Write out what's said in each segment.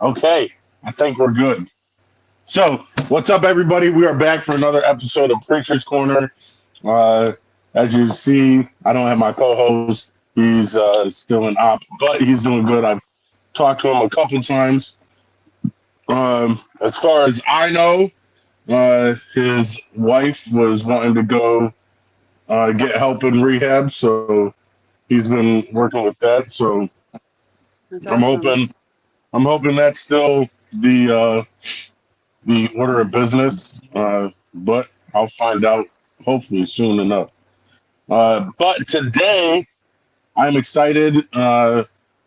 Okay, I think we're good. So, what's up, everybody? We are back for another episode of Preacher's Corner. Uh, as you see, I don't have my co-host. He's still in op, but he's doing good. I've talked to him a couple times. As far as I know, his wife was wanting to go get help in rehab, so he's been working with that. So That's I'm awesome. hoping I'm hoping that's still the order of business, but I'll find out hopefully soon enough. But today, I'm excited.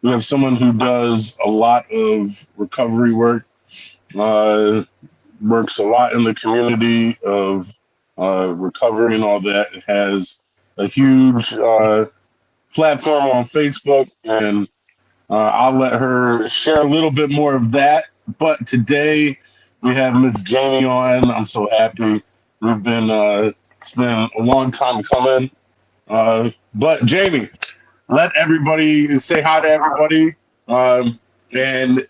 We have someone who does a lot of recovery work, uh, works a lot in the community of recovery and all that. Has a huge platform on Facebook, and I'll let her share a little bit more of that. But today we have Miss Jayme on. I'm so happy. We've been it's been a long time coming. But Jayme, let everybody say hi to everybody. And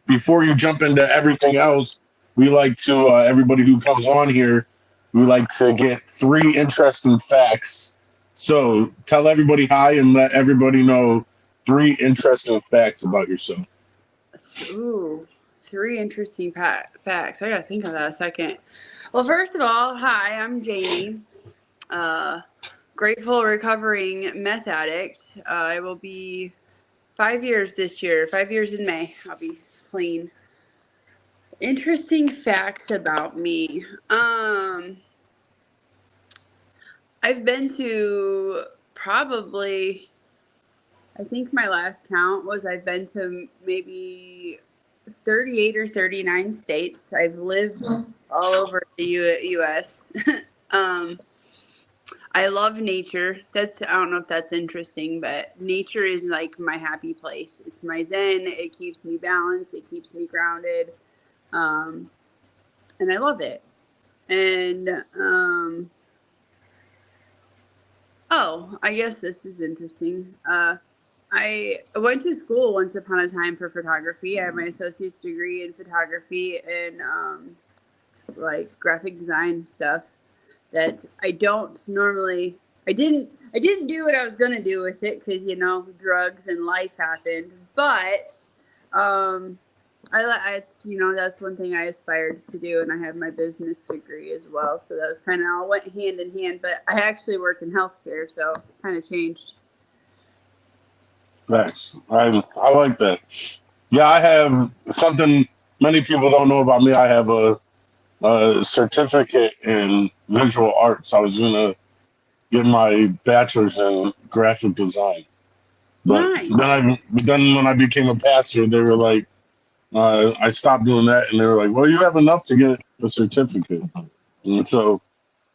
before you jump into everything else, we like to everybody who comes on here, we like to get three interesting facts. So tell everybody hi and let everybody know three interesting facts about yourself. Ooh, three interesting facts. I gotta think of that a second. Well, first of all, hi, I'm Jayme. Uh, Grateful recovering meth addict. I will be 5 years this year. 5 years in May. I'll be clean. Interesting facts about me. I've been to probably. I think my last count was I've been to maybe 38 or 39 states. I've lived all over the US. um, I love nature. I don't know if that's interesting, but nature is like my happy place. It's my zen. It keeps me balanced. It keeps me grounded. Um, and I love it. And, oh, I guess this is interesting. I went to school once upon a time for photography. I have my associate's degree in photography and like graphic design stuff that I don't normally. I didn't do what I was gonna do with it because drugs and life happened. But um, it's that's one thing I aspired to do, and I have my business degree as well. So that was kind of all went hand in hand. But I actually work in healthcare, so kind of changed. Thanks. I like that. Yeah, I have something many people don't know about me. I have a certificate in visual arts. I was gonna get my bachelor's in graphic design. But Nice. then when I became a pastor, they were like, I stopped doing that, and they were like, "Well, you have enough to get a certificate," and so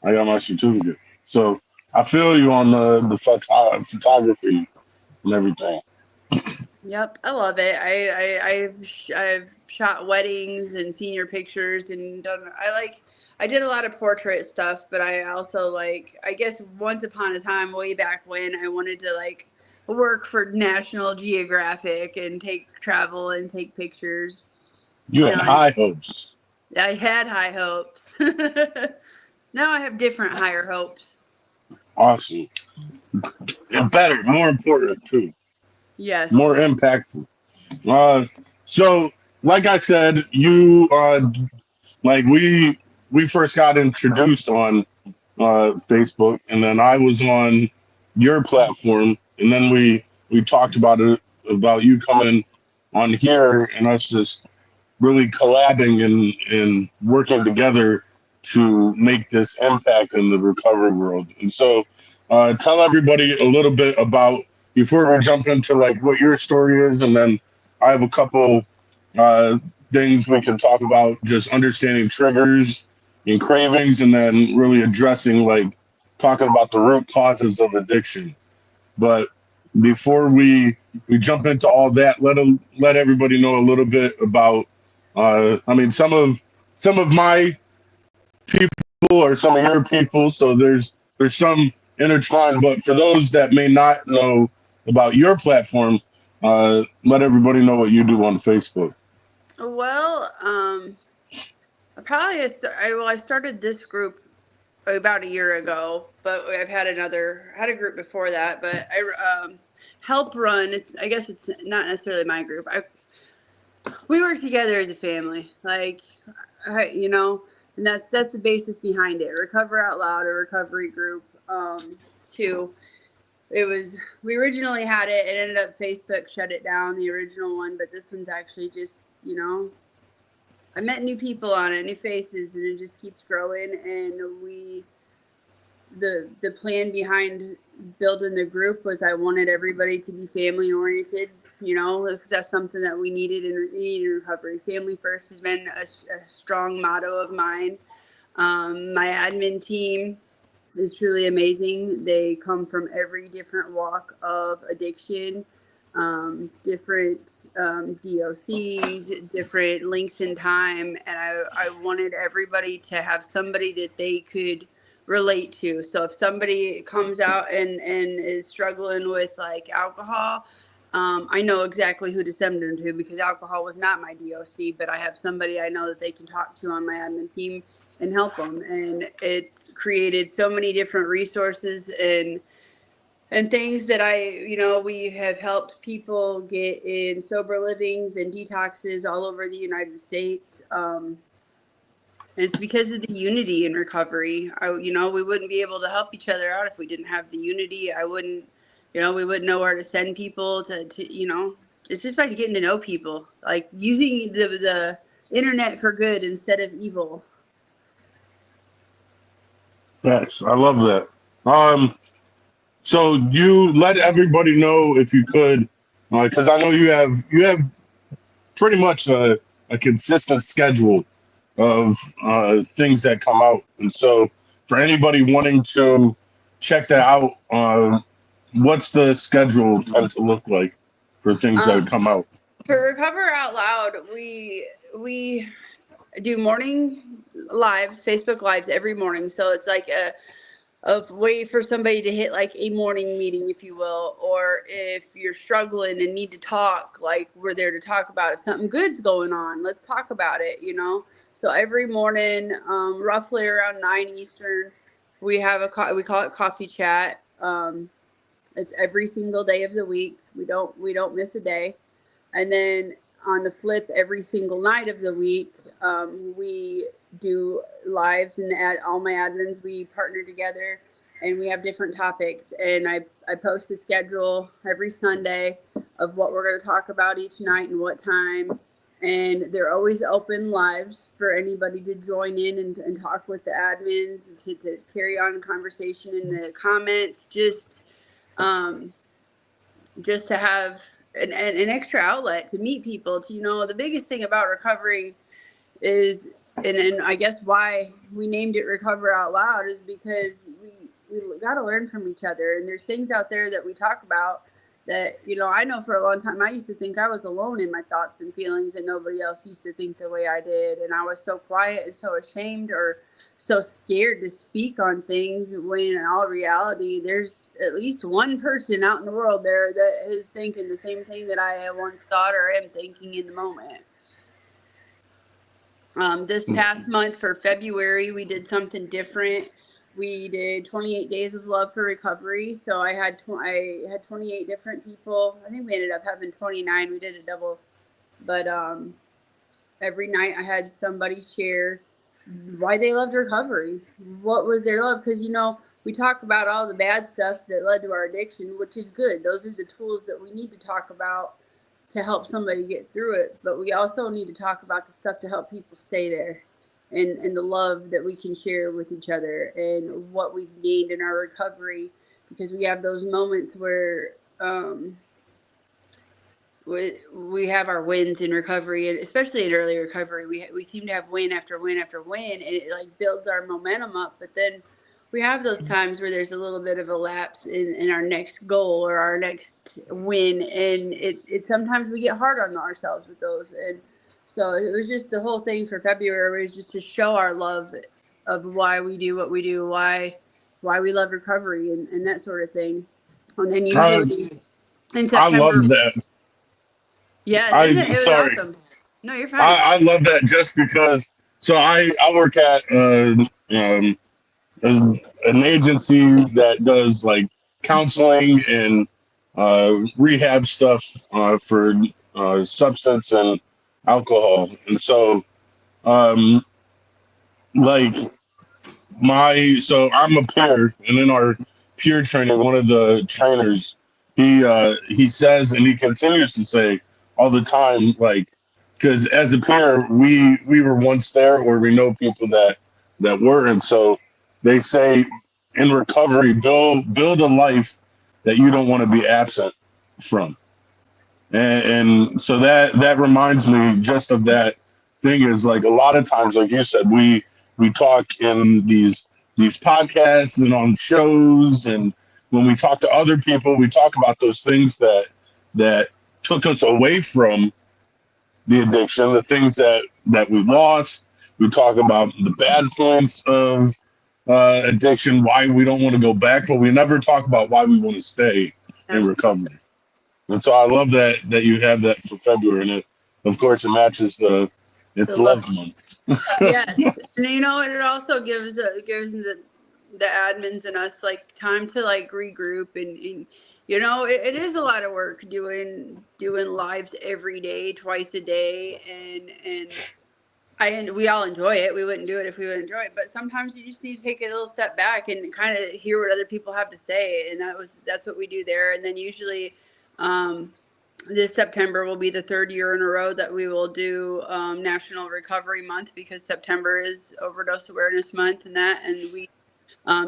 I got my certificate. So I feel you on photography and everything. Yep, I love it. I've shot weddings and senior pictures and done. I did a lot of portrait stuff, but I also like. I guess once upon a time, way back when, I wanted to like work for National Geographic and take travel and take pictures. You You had know, high hopes. I had high hopes. Now I have different higher hopes. Awesome, and better, more important too, more Yes. impactful. Uh, so, like I said, you like we first got introduced on Facebook, and then I was on your platform, and then we talked about it about you coming on here and us just really collabing and working together to make this impact in the recovery world. And so, tell everybody a little bit about before we jump into like what your story is, and then I have a couple uh, things we can talk about, just understanding triggers and cravings, and then really addressing like talking about the root causes of addiction. But before we jump into all that, let everybody know a little bit about. I mean, some of my people or some of your people. So there's some intertwined. But for those that may not know about your platform, let everybody know what you do on Facebook. Well, I started this group about a year ago, but I've had a group before that. But I help run. I guess it's not necessarily my group. We work together as a family, like you know, and that's the basis behind it. Recover Out Loud, a recovery group. Too. It was we originally had it. It ended up Facebook shut it down, the original one, but this one's actually just I met new people on it, new faces, and it just keeps growing. And the plan behind building the group was I wanted everybody to be family oriented, because that's something that we needed in recovery. Family first has been a strong motto of mine. My admin team is truly amazing. They come from every different walk of addiction, different DOCs, different links in time. And I wanted everybody to have somebody that they could relate to. So if somebody comes out and is struggling with like alcohol, I know exactly who to send them to, because alcohol was not my DOC, but I have somebody I know that they can talk to on my admin team and help them. And it's created so many different resources and things that we have helped people get in sober livings and detoxes all over the United States. And it's because of the unity in recovery. We wouldn't be able to help each other out if we didn't have the unity. I wouldn't, we wouldn't know where to send people to it's just by getting to know people, like using the internet for good instead of evil. Thanks. I love that. So you let everybody know if you could, because I know you have pretty much a consistent schedule of things that come out, and so for anybody wanting to check that out, what's the schedule tend to look like for things that come out? For Recover Out Loud, we do morning lives, Facebook lives every morning. So it's like a way for somebody to hit like a morning meeting, if you will, or if you're struggling and need to talk, like we're there to talk about. If something good's going on, let's talk about it. So every morning, roughly around 9 Eastern, we have we call it coffee chat. It's every single day of the week. We don't miss a day. And then on the flip, every single night of the week, we do lives, and all my admins, we partner together and we have different topics. And I post a schedule every Sunday of what we're going to talk about each night and what time. And they're always open lives for anybody to join in and talk with the admins, to carry on a conversation in the comments, um, just to have an extra outlet to meet people. The biggest thing about recovering is, and I guess why we named it Recover Out Loud, is because we got to learn from each other. And there's things out there that we talk about that, I know for a long time I used to think I was alone in my thoughts and feelings, and nobody else used to think the way I did. And I was so quiet and so ashamed or so scared to speak on things, when in all reality, there's at least one person out in the world there that is thinking the same thing that I once thought or am thinking in the moment. This past month for February, we did something different. We did 28 days of love for recovery. So I had 28 different people. I think we ended up having 29. We did a double, but every night I had somebody share why they loved recovery. What was their love? Because we talk about all the bad stuff that led to our addiction, which is good. Those are the tools that we need to talk about to help somebody get through it. But we also need to talk about the stuff to help people stay there, and the love that we can share with each other and what we've gained in our recovery, because we have those moments where we have our wins in recovery, and especially in early recovery, we seem to have win after win after win, and it like builds our momentum up. But then we have those times where there's a little bit of a lapse in our next goal or our next win, and it sometimes we get hard on ourselves with those. And so it was just the whole thing for February was just to show our love of why we do what we do, why we love recovery, and that sort of thing. And then usually in I love September. that. Yeah, isn't it? It was Sorry. awesome. No, you're fine. I love that just because. So I work at an agency that does like counseling and rehab stuff for substance and alcohol, and so um, like so I'm a peer, and in our peer training, one of the trainers he says, and he continues to say all the time, like, because as a peer we were once there, or we know people that were, and so they say in recovery, build a life that you don't want to be absent from, and so that reminds me just of that thing, is like a lot of times, like you said, we talk in these podcasts and on shows, and when we talk to other people, we talk about those things that took us away from the addiction, the things that we lost. We talk about the bad points of addiction, why we don't want to go back, but we never talk about why we want to stay in Absolutely. recovery. And so I love that you have that for February, and of course, it matches it's The love. Love Month. Yes, and you know, and it also gives the admins and us like time to like regroup, and you know, it is a lot of work doing lives every day, twice a day, and we all enjoy it. We wouldn't do it if we wouldn't enjoy it. But sometimes you just need to take a little step back and kind of hear what other people have to say, and that's what we do there. And then usually, um, this September will be the third year in a row that we will do National Recovery Month, because September is Overdose Awareness Month, and we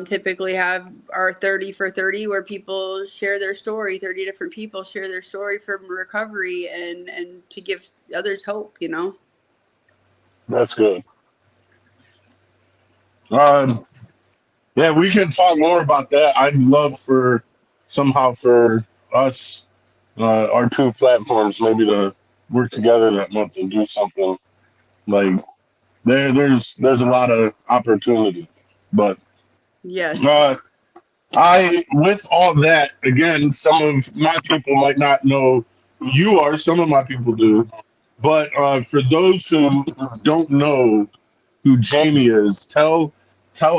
typically have our 30 for 30, where people share their story. 30 different people share their story from recovery, and to give others hope. You know. That's good. Um, yeah, we can talk more about that. I'd love for somehow for us, our two platforms, maybe to work together that month and do something like there's a lot of opportunity, but Yes. uh, I, with all that, again, some of my people might not know who you are. Some of my people do, but for those who don't know who Jayme is, tell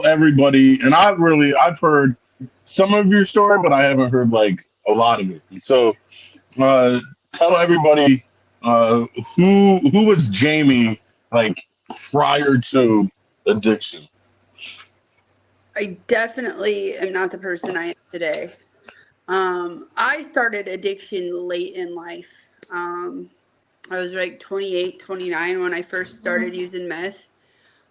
everybody. And I've heard some of your story, but I haven't heard like a lot of it. And so uh, tell everybody uh, who was Jayme like prior to addiction. I definitely am not the person I am today. I started addiction late in life. I was like 28, 29 when I first started using meth.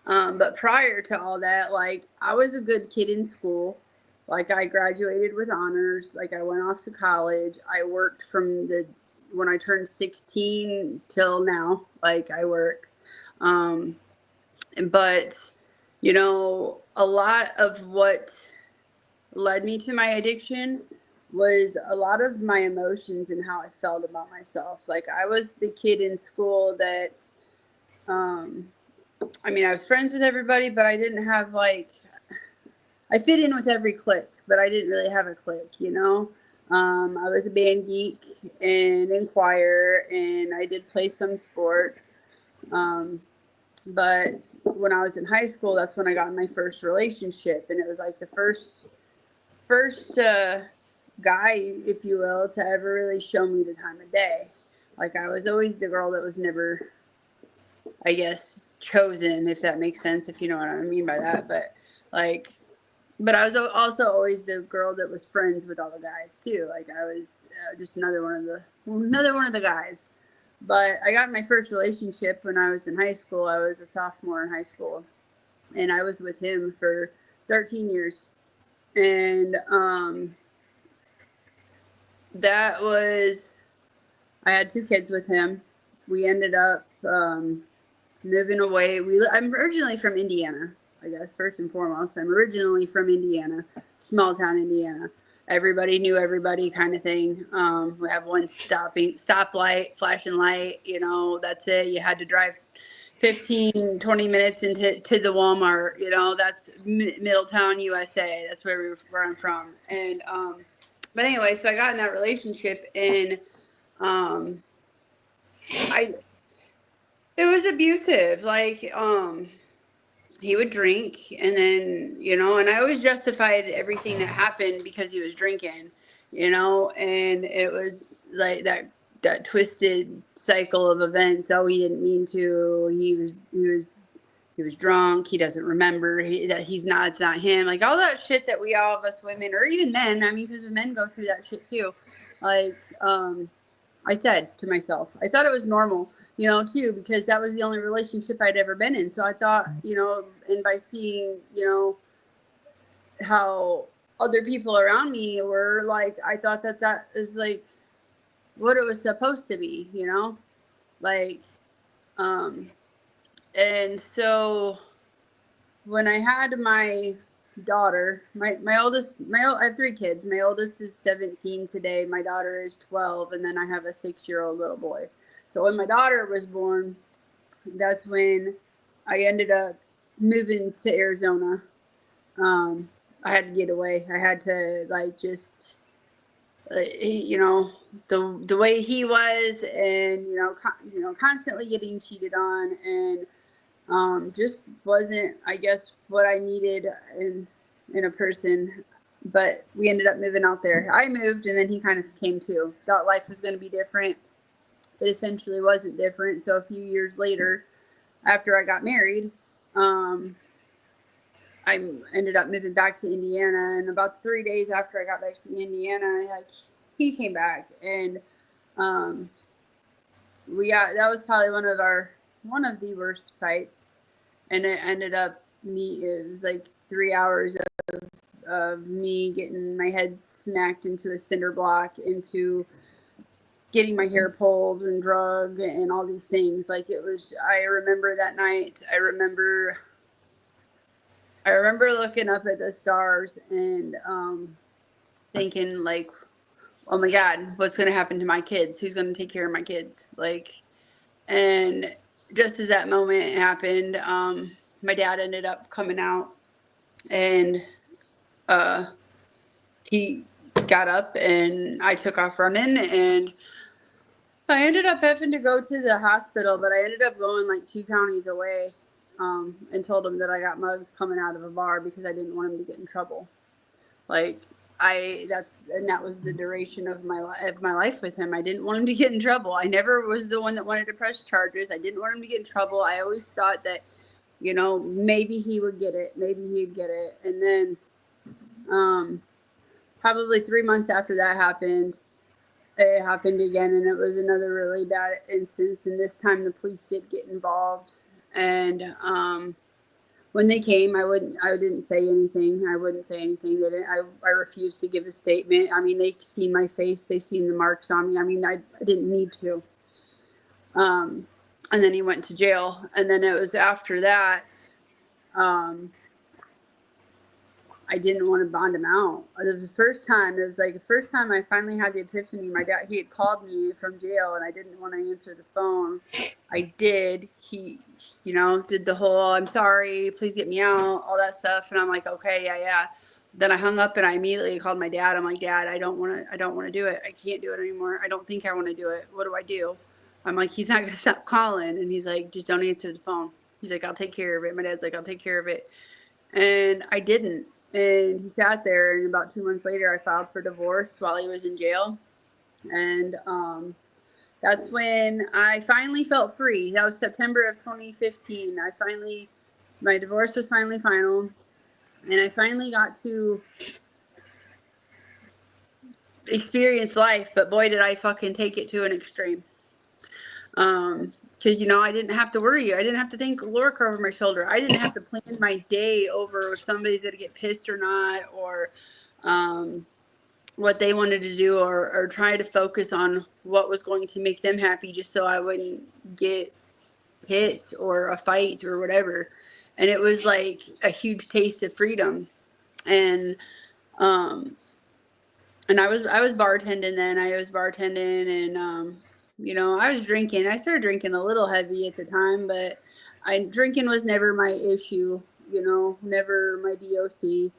But prior to all that, like, I was a good kid in school. Like, I graduated with honors. Like, I went off to college. I worked from the when I turned 16 till now. Like, I work. Um, but you know, a lot of what led me to my addiction was a lot of my emotions and how I felt about myself. Like, I was the kid in school that, um, I mean, I was friends with everybody, but I didn't have like, I fit in with every clique, but I didn't really have a clique, you know? I was a band geek and in choir, and I did play some sports. Um, but when I was in high school, that's when I got in my first relationship, and it was like the first guy, if you will, to ever really show me the time of day. Like, I was always the girl that was never, I guess, chosen, if that makes sense, if you know what I mean by that. But like, but I was also always the girl that was friends with all the guys too. Like, I was just another one of the guys. But I got in my first relationship when I was in high school. I was a sophomore in high school, and I was with him for 13 years. And that was I had two kids with him. We ended up moving away. I'm originally from Indiana, I guess, first and foremost. I'm originally from Indiana, small town Indiana. Everybody knew everybody, kind of thing. We have one stoplight, flashing light, you know, that's it. You had to drive 15, 20 minutes to the Walmart, you know, that's Middletown, USA. That's where I'm from. And but anyway, so I got in that relationship, and um I It was abusive. Like, he would drink, and then, and I always justified everything that happened because he was drinking, and it was like that twisted cycle of events. Oh, he didn't mean to. He was drunk. He doesn't remember that he's not. It's not him. Like all that shit that we all of us women, or even men. I mean, because the men go through that shit too. Like, I said to myself, I thought it was normal, too, because that was the only relationship I'd ever been in. So I thought, and by seeing, how other people around me were like, I thought that is like what it was supposed to be, like, and so when I had my daughter, my oldest, I have 3 kids. My oldest is 17 today. My daughter is 12, and then I have a 6-year-old little boy. So when my daughter was born, that's when I ended up moving to Arizona. I had to get away. I had to just, the way he was, and constantly getting cheated on, and just wasn't, I guess, what I needed in a person. But we ended up moving out there. I moved, and then he kind of came too. Thought life was going to be different. It essentially wasn't different. So a few years later, after I got married, I ended up moving back to Indiana. And about 3 days after I got back to Indiana, he came back, and that was probably one of the worst fights. And it ended up it was like 3 hours of me getting my head smacked into a cinder block, into getting my hair pulled and drugged and all these things. Like, it was, I remember that night. I remember looking up at the stars and thinking, like, oh my God, what's going to happen to my kids? Who's going to take care of my kids? Like, and just as that moment happened, my dad ended up coming out, and he got up, and I took off running, and I ended up having to go to the hospital, but I ended up going like 2 counties away, and told him that I got mugged coming out of a bar because I didn't want him to get in trouble. Like, that was the duration of my life with him. I didn't want him to get in trouble. I never was the one that wanted to press charges. I didn't want him to get in trouble. I always thought that, maybe he would get it. Maybe he'd get it. And then, probably 3 months after that happened, it happened again, and it was another really bad instance. And this time the police did get involved. And when they came, I didn't say anything. I wouldn't say anything. I refused to give a statement. I mean, they seen my face. They seen the marks on me. I mean, I didn't need to. And then he went to jail. And then it was after that, I didn't want to bond him out. It was the first time. It was like the first time I finally had the epiphany. My dad, he had called me from jail, and I didn't want to answer the phone. I did. He, did the whole, I'm sorry, please get me out, all that stuff. And I'm like, okay, yeah. Then I hung up, and I immediately called my dad. I'm like, Dad, I don't want to do it. I can't do it anymore. I don't think I want to do it. What do I do? I'm like, he's not going to stop calling. And he's like, just don't answer the phone. He's like, I'll take care of it. My dad's like, I'll take care of it. And I didn't. And he sat there, and about 2 months later, I filed for divorce while he was in jail. And that's when I finally felt free. That was September of 2015. My divorce was finally final, and I finally got to experience life. But boy, did I fucking take it to an extreme. Because, I didn't have to worry. I didn't have to think Lorca over my shoulder. I didn't have to plan my day over if somebody's going to get pissed or not, or what they wanted to do, or try to focus on what was going to make them happy just so I wouldn't get hit or a fight or whatever. And it was like a huge taste of freedom. And I was bartending then. I was bartending, and I was drinking. I started drinking a little heavy at the time, but drinking was never my issue, never my DOC.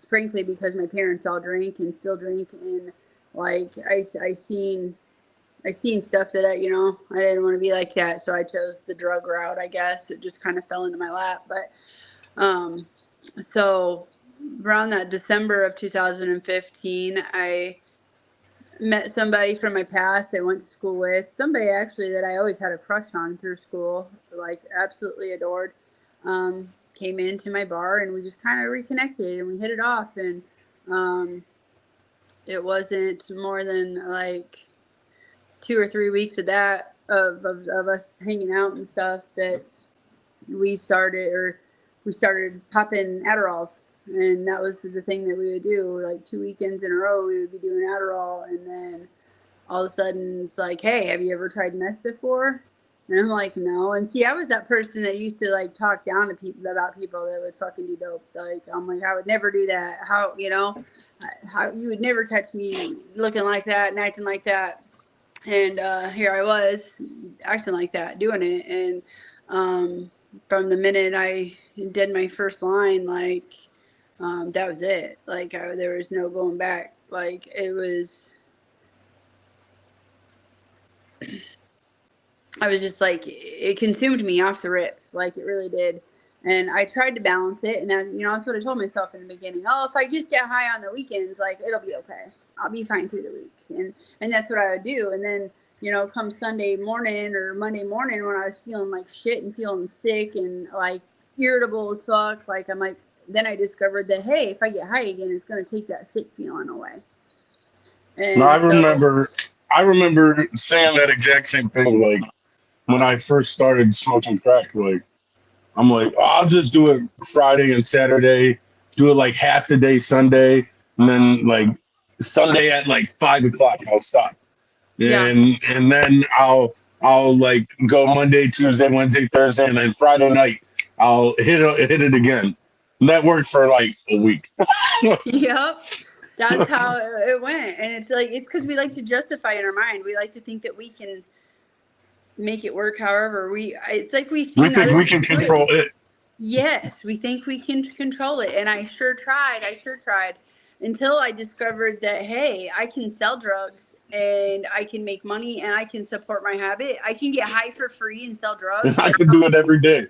Frankly, because my parents all drink and still drink, and like I seen I seen stuff that I didn't want to be like that, so I chose the drug route. I guess it just kind of fell into my lap. But so around that December of 2015, I met somebody from my past I went to school with, somebody actually that I always had a crush on through school, like absolutely adored. Came into my bar and we just kind of reconnected and we hit it off. And um, it wasn't more than like 2 or 3 weeks of that, of us hanging out and stuff, that we started popping Adderalls. And that was the thing that we would do. Like 2 weekends in a row, we would be doing Adderall. And then all of a sudden, it's like, hey, have you ever tried meth before? And I'm like, no. And see, I was that person that used to like talk down to people about people that would fucking do dope. Like, I'm like, I would never do that. How you would never catch me looking like that and acting like that. And here I was acting like that, doing it. And from the minute I did my first line, like, that was it. Like, there was no going back. Like, it was, I was just like, it consumed me off the rip. Like, it really did. And I tried to balance it. And then, that's what I told myself in the beginning. Oh, if I just get high on the weekends, like, it'll be okay. I'll be fine through the week. And that's what I would do. And then, come Sunday morning or Monday morning when I was feeling like shit and feeling sick and like irritable as fuck, like, I'm like, then I discovered that, hey, if I get high again, it's going to take that sick feeling away. No, I And so, remember, I remember saying that exact same thing. Like when I first started smoking crack, like I'm like, oh, I'll just do it Friday and Saturday, do it like half the day Sunday, and then like Sunday at like 5 o'clock, I'll stop, yeah. and then I'll like go Monday, Tuesday, Wednesday, Thursday, and then Friday night I'll hit it again. And that worked for like a week. Yep. That's how it went. And it's like, it's because we like to justify in our mind. We like to think that we can make it work however it's like we've We seen think we others can do it. control it. Yes, we think we can control it. And I sure tried until I discovered that, hey, I can sell drugs and I can make money and I can support my habit. I can get high for free and sell drugs. I could do it every day.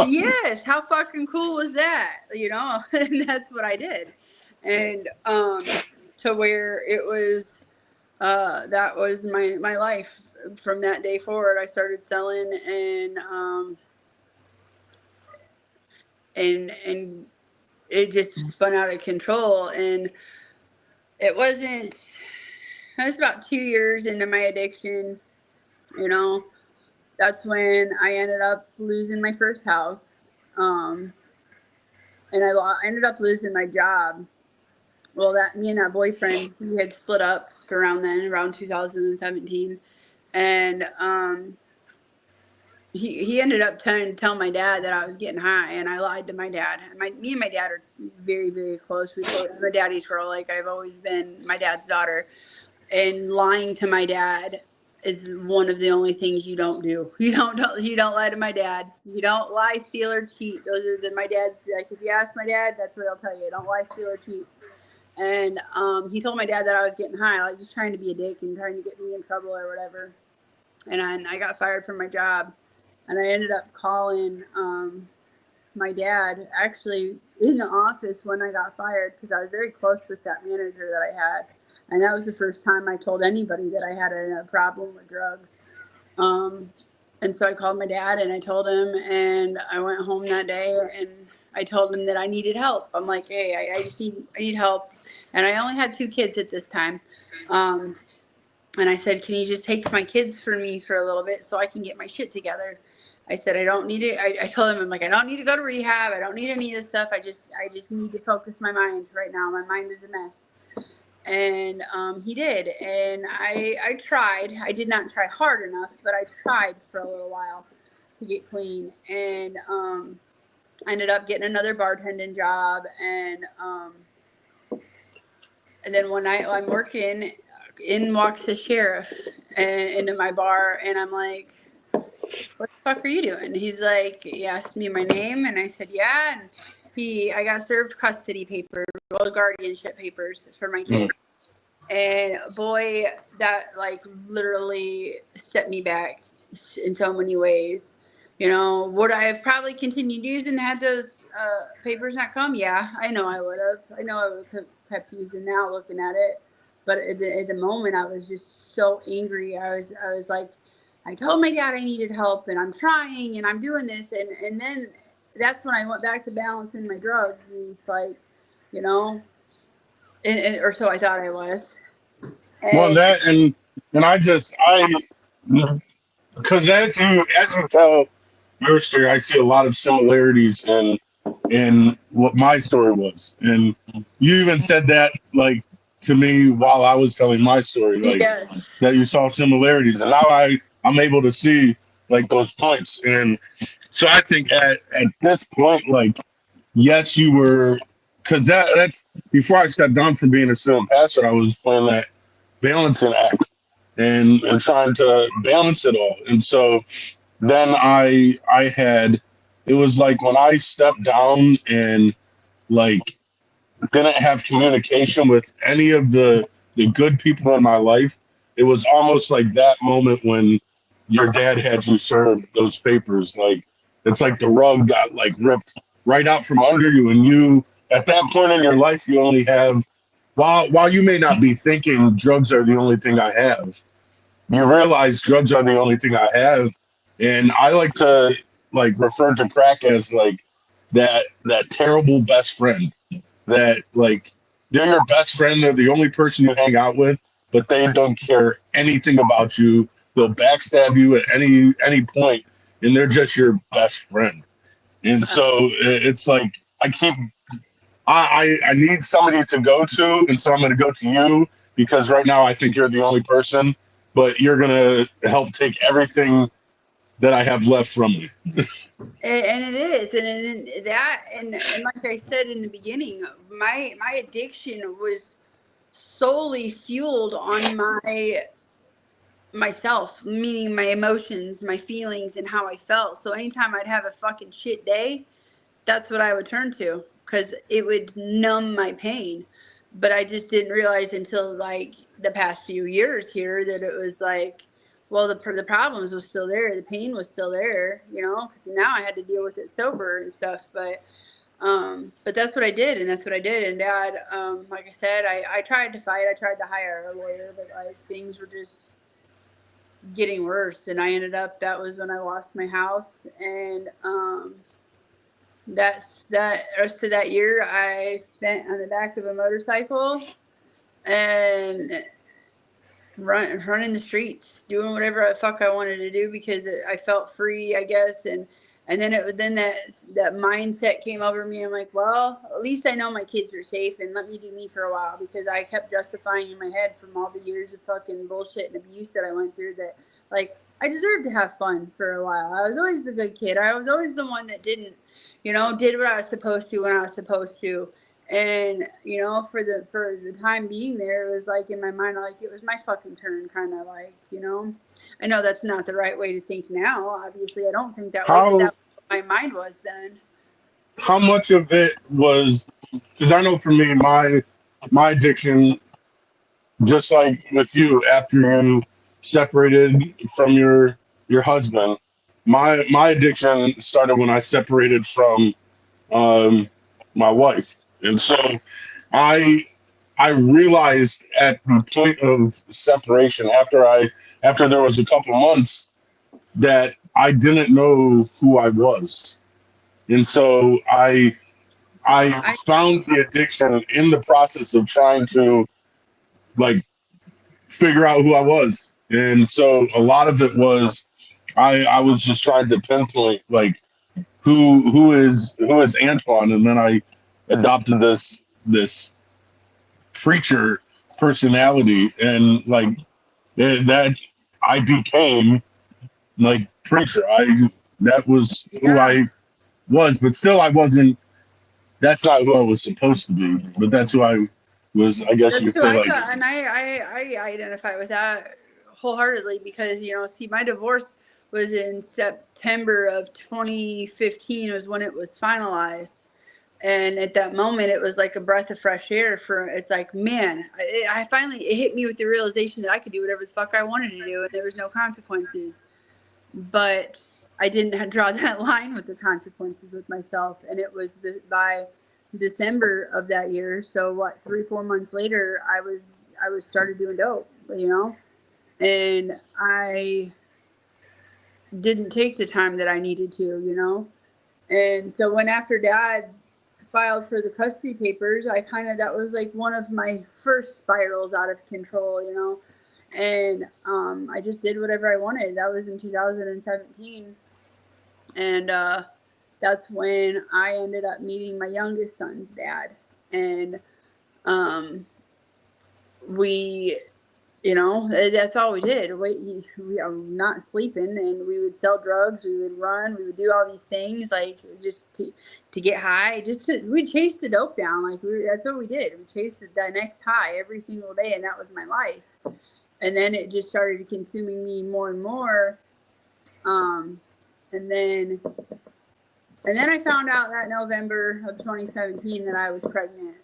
Yes, how fucking cool was that? And that's what I did. And to where it was, that was my life. From that day forward, I started selling, and it just spun out of control. And it wasn't, I was about 2 years into my addiction. you know that's when I ended up losing my first house. And I ended up losing my job. Well, that me and that boyfriend, we had split up around then, around 2017. And he ended up trying to tell my dad that I was getting high, and I lied to my dad. Me and my dad are very, very close. I'm a daddy's girl. Like, I've always been my dad's daughter. And lying to my dad is one of the only things you don't do. You don't lie to my dad. You don't lie, steal, or cheat. Those are my dad's, like, if you ask my dad, that's what he'll tell you. Don't lie, steal, or cheat. And he told my dad that I was getting high, like, just trying to be a dick and trying to get me in trouble or whatever. And I got fired from my job. And I ended up calling my dad actually in the office when I got fired, because I was very close with that manager that I had. And that was the first time I told anybody that I had a problem with drugs. And so I called my dad and I told him, and I went home that day and I told him that I needed help. I'm like, hey, I need help. And I only had 2 kids at this time. And I said, can you just take my kids for me for a little bit so I can get my shit together? I said, I don't need it. I told him, I'm like, I don't need to go to rehab. I don't need any of this stuff. I just need to focus my mind right now. My mind is a mess. And he did. And I tried. I did not try hard enough, but I tried for a little while to get clean. And I ended up getting another bartending job. And then one night I'm working, in walks the sheriff into my bar, and I'm like, what the fuck are you doing? He's like, he asked me my name, and I said, yeah. And I got served custody papers, well, guardianship papers for my kid. And boy, that like literally set me back in so many ways. You know, would I have probably continued using had those papers not come? Yeah, I know I would have. I know I would have kept using now looking at it. But at the moment, I was just so angry. I was like, I told my dad I needed help, and I'm trying, and I'm doing this, and then that's when I went back to balancing my drug use, like, you know, or so I thought I was. Well, And that and I because as you tell your story, I see a lot of similarities in what my story was, and you even said that like to me while I was telling my story, like yes, that you saw similarities, and now I'm able to see like those points, and so I think at this point, like yes, you were because that's before I stepped down from being a student pastor, I was playing that balancing act and trying to balance it all. And so then I had it was like when I stepped down and like didn't have communication with any of the good people in my life. It was almost like that moment when your dad had you serve those papers. Like it's like the rug got like ripped right out from under you, and you at that point in your life you only have while you may not be thinking drugs are the only thing I have, you realize drugs are the only thing I have. And I like to like refer to crack as like that terrible best friend that like they're your best friend, they're the only person you hang out with, but they don't care anything about you. They'll backstab you at any point, and they're just your best friend. And so it's like I keep I need somebody to go to, and so I'm going to go to you because right now I think you're the only person, but you're going to help take everything that I have left from me. and it is, and that, and like I said in the beginning, my addiction was solely fueled on myself, meaning my emotions, my feelings, and how I felt. So anytime I'd have a fucking shit day, that's what I would turn to because it would numb my pain. But I just didn't realize until like the past few years here that it was like, well, the problems was still there, the pain was still there, you know. 'Cause now I had to deal with it sober and stuff. But that's what I did, and that's what I did. And Dad, like I said, I tried to fight, I tried to hire a lawyer, but like things were just getting worse, and I ended up. That was when I lost my house, and that's that rest of that year I spent on the back of a motorcycle and running the streets, doing whatever the fuck I wanted to do because I felt free, I guess. And then that mindset came over me. I'm like, well, at least I know my kids are safe, and let me do me for a while because I kept justifying in my head from all the years of fucking bullshit and abuse that I went through that like I deserved to have fun for a while. I was always the good kid. I was always the one that didn't, you know, did what I was supposed to when I was supposed to. And you know, for the time being there, it was like in my mind, like it was my fucking turn, kind of like, you know. I know that's not the right way to think now. Obviously, I don't think that way, but How that was what my mind was then. how much of it was because I know for me my addiction, just like with you, after you separated from your husband, my addiction started when I separated from um, my wife, and so I I realized at the point of separation after there was a couple months that I didn't know who I was, and so I I found the addiction in the process of trying to like figure out who I was, and so a lot of it was I was just trying to pinpoint like who is Antoine, and then I adopted this preacher personality, and like that I became like preacher. I that was who yeah. I was, but still I wasn't. That's not who I was supposed to be, but that's who I was. I guess you That's could who say I like got, and I identify with that wholeheartedly because you know, see, my divorce was in September of 2015 was when it was finalized, And at that moment, it was like a breath of fresh air. It's like, man, I finally, it hit me with the realization that I could do whatever the fuck I wanted to do, and there was no consequences. But I didn't draw that line with the consequences with myself. And it was by December of that year. So what, 3-4 months later, I was started doing dope, and I didn't take the time that I needed to. And so when after Dad filed for the custody papers, that was like one of my first spirals out of control. And I just did whatever I wanted. That was in 2017. And that's when I ended up meeting my youngest son's dad. And we, that's all we did. We are not sleeping, and we would sell drugs. We would run. We would do all these things, like just to get high. We'd chase the dope down. That's what we did. We chased the next high every single day, and that was my life. And then it just started consuming me more and more. And then I found out that November of 2017 that I was pregnant.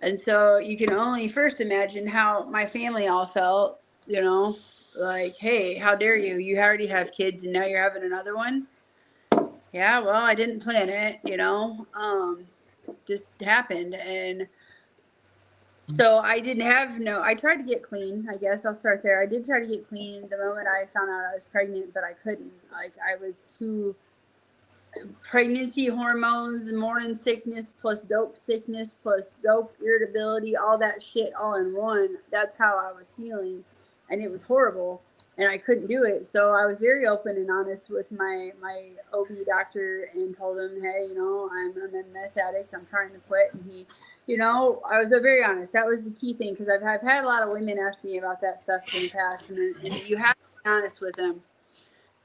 And so you can only first imagine how my family all felt, like, hey, how dare you? You already have kids and now you're having another one. Yeah, well, I didn't plan it, just happened. And so I tried to get clean. I guess I'll start there. I did try to get clean the moment I found out I was pregnant, but I couldn't. I was too. Pregnancy hormones, morning sickness, plus dope sickness, plus dope irritability, all that shit all in one. That's how I was feeling. And it was horrible. And I couldn't do it. So I was very open and honest with my OB doctor and told him, hey, I'm a meth addict. I'm trying to quit. And he, I was very honest. That was the key thing, because I've had a lot of women ask me about that stuff in the past. And you have to be honest with them.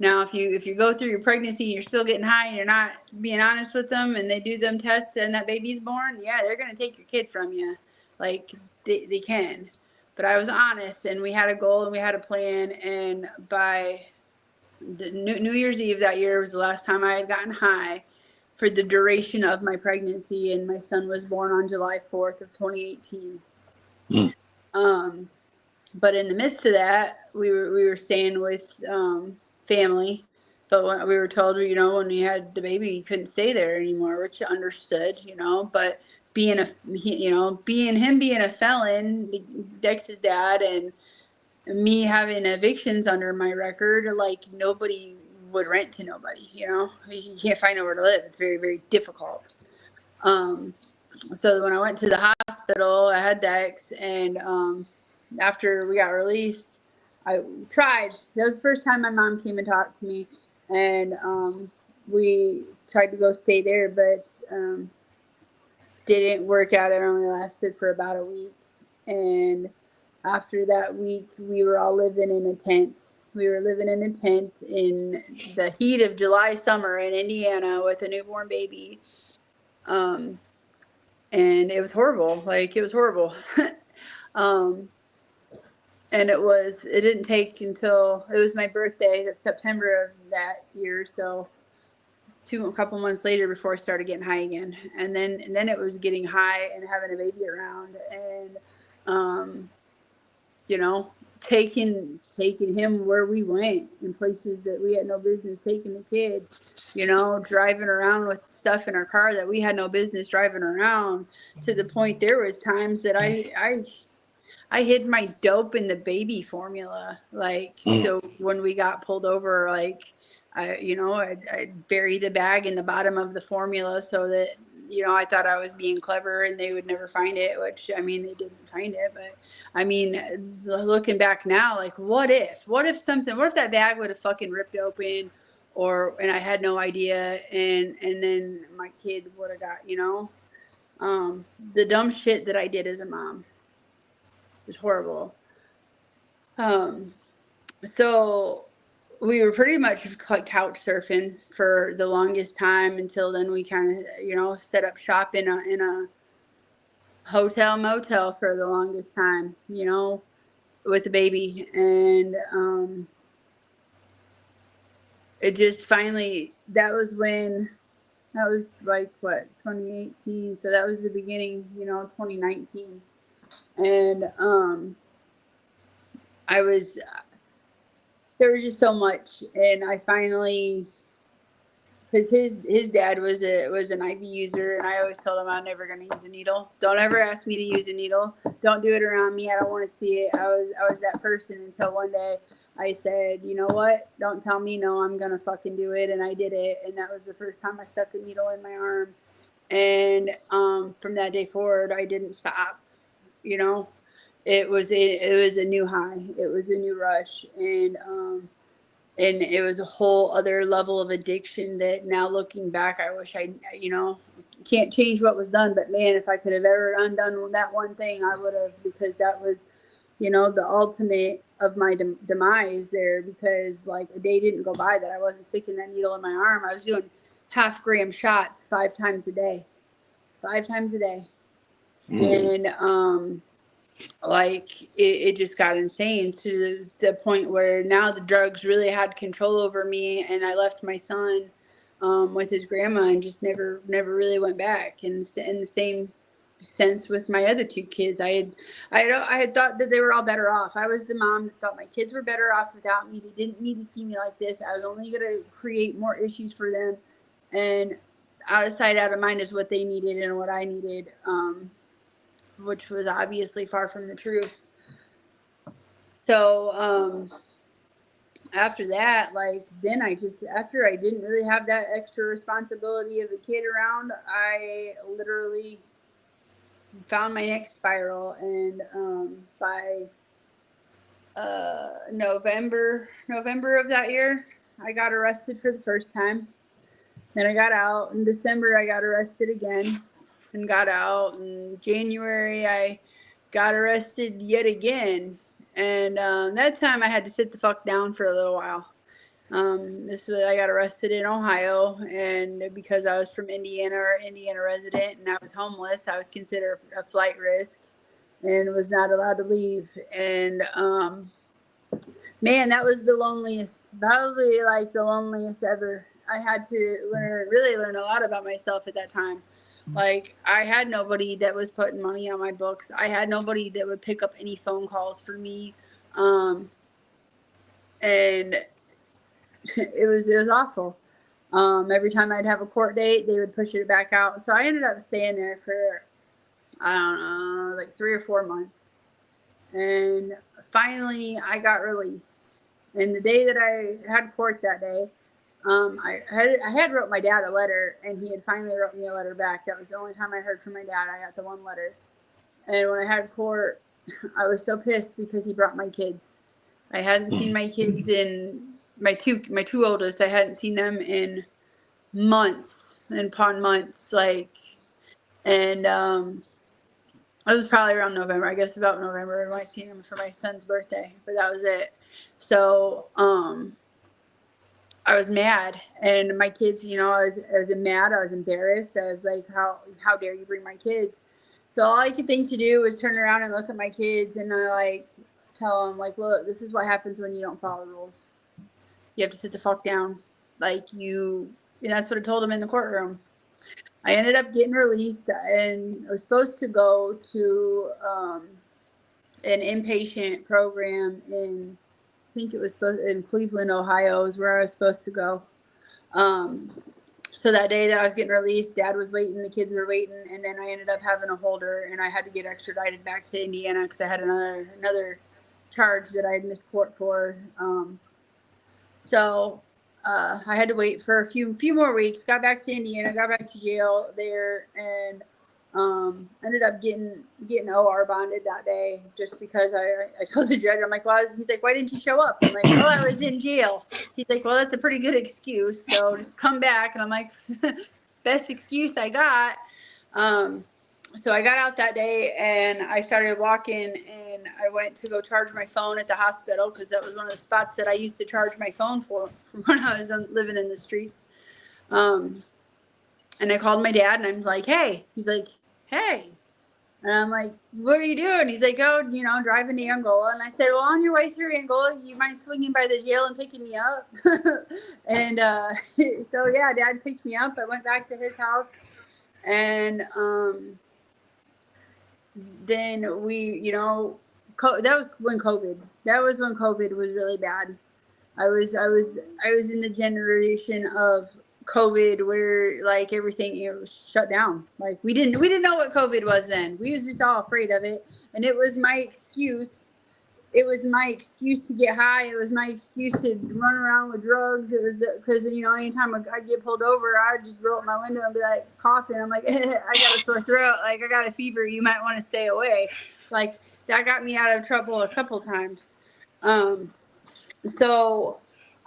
Now, if you go through your pregnancy and you're still getting high and you're not being honest with them, and they do them tests and that baby's born, yeah, they're going to take your kid from you. Like, they can. But I was honest, and we had a goal and we had a plan. And by New Year's Eve that year was the last time I had gotten high for the duration of my pregnancy. And my son was born on July 4th of 2018. But in the midst of that, we were staying with family. But when we were told, when you had the baby, you couldn't stay there anymore, which I understood, But being being a felon, Dex's dad, and me having evictions under my record, like, nobody would rent to nobody. You can't find nowhere to live. It's very, very difficult. So when I went to the hospital, I had Dex, and after we got released, I tried. That was the first time my mom came and talked to me, and we tried to go stay there, but didn't work out. It only lasted for about a week, and after that week, we were all living in a tent. We were living in a tent in the heat of July summer in Indiana with a newborn baby. And it was horrible. Like, it was horrible. And it didn't take until it was my birthday of September of that year. So a couple months later before I started getting high again. And then it was getting high and having a baby around, and, taking him where we went, in places that we had no business taking the kid, driving around with stuff in our car that we had no business driving around, to the point there was times that I hid my dope in the baby formula. Like, so when we got pulled over, like, I'd bury the bag in the bottom of the formula so that, I thought I was being clever and they would never find it, which, they didn't find it. But looking back now, like, what if that bag would have fucking ripped open, and I had no idea. And then my kid would have got, the dumb shit that I did as a mom. It was horrible. So we were pretty much like couch surfing for the longest time, until then we kind of, set up shop in a hotel motel for the longest time, with the baby. And it just finally, that was when That was like what, 2018. So that was the beginning, 2019. And I was there was just so much, and I finally, because his dad was an IV user, and I always told him I'm never going to use a needle. Don't ever ask me to use a needle. Don't do it around me. I don't want to see it. I was that person until one day I said, you know what? Don't tell me no. I'm gonna fucking do it, and I did it, and that was the first time I stuck a needle in my arm. And from that day forward, I didn't stop. You know, it was a new high. It was a new rush, and it was a whole other level of addiction that now looking back, I wish can't change what was done, but man, if I could have ever undone that one thing, I would have, because that was, the ultimate of my demise there, because like a day didn't go by that I wasn't sticking that needle in my arm. I was doing half-gram shots 5 times a day, 5 times a day. And like it just got insane to the point where now the drugs really had control over me, and I left my son with his grandma and just never really went back. And in the same sense with my other two kids, I had thought that they were all better off. I was the mom that thought my kids were better off without me. They didn't need to see me like this. I was only going to create more issues for them, and out of sight out of mind is what they needed and what I needed, which was obviously far from the truth. So after that, like, then after I didn't really have that extra responsibility of a kid around, I literally found my next spiral. And by November of that year, I got arrested for the first time. Then I got out. In December, I got arrested again and got out. In January, I got arrested yet again. And that time I had to sit the fuck down for a little while. I got arrested in Ohio, and because I was from Indiana, or Indiana resident, and I was homeless, I was considered a flight risk and was not allowed to leave. And man, that was the loneliest, probably like the loneliest ever. I had to really learn a lot about myself at that time. Like, I had nobody that was putting money on my books. I had nobody that would pick up any phone calls for me. And it was awful. Every time I'd have a court date, they would push it back out. So I ended up staying there for, I don't know, like 3 or 4 months. And finally, I got released. And the day that I had court that day, I had wrote my dad a letter, and he had finally wrote me a letter back. That was the only time I heard from my dad. I got the one letter. And when I had court, I was so pissed because he brought my kids. I hadn't seen my kids in my two oldest. I hadn't seen them in months and upon months. And it was probably around November. I guess about November when I seen him for my son's birthday. But that was it. So I was mad, and my kids, I was mad. I was embarrassed. I was like, how dare you bring my kids? So all I could think to do was turn around and look at my kids, and I like tell them, like, look, this is what happens when you don't follow the rules. You have to sit the fuck down. And that's what I told them in the courtroom. I ended up getting released, and I was supposed to go to an inpatient program in, I think it was in Cleveland, Ohio, is where I was supposed to go. So that day that I was getting released, Dad was waiting, the kids were waiting, and then I ended up having a holder, and I had to get extradited back to Indiana because I had another charge that I had missed court for. So I had to wait for a few more weeks. Got back to Indiana, got back to jail there, and ended up getting OR bonded that day just because I told the judge, I'm like, well, he's like, why didn't you show up? I'm like, oh, I was in jail. He's like, well, that's a pretty good excuse, so just come back. And I'm like, best excuse I got. So I got out that day, and I started walking, and I went to go charge my phone at the hospital because that was one of the spots that I used to charge my phone for when I was living in the streets. And I called my dad, and I'm like, hey. He's like, hey. And I'm like, what are you doing? He's like, oh, driving to Angola. And I said, well, on your way through Angola, you mind swinging by the jail and picking me up? And so, yeah, Dad picked me up. I went back to his house. And then that was when COVID was really bad. I was in the generation of COVID where like everything was shut down. Like we didn't know what COVID was then. We was just all afraid of it, and it was my excuse. It was my excuse to get high. It was my excuse to run around with drugs. It was because anytime I'd get pulled over, I'd just roll up my window and be like coughing. I'm like, I got a sore throat. Like I got a fever. You might want to stay away. Like that got me out of trouble a couple times. So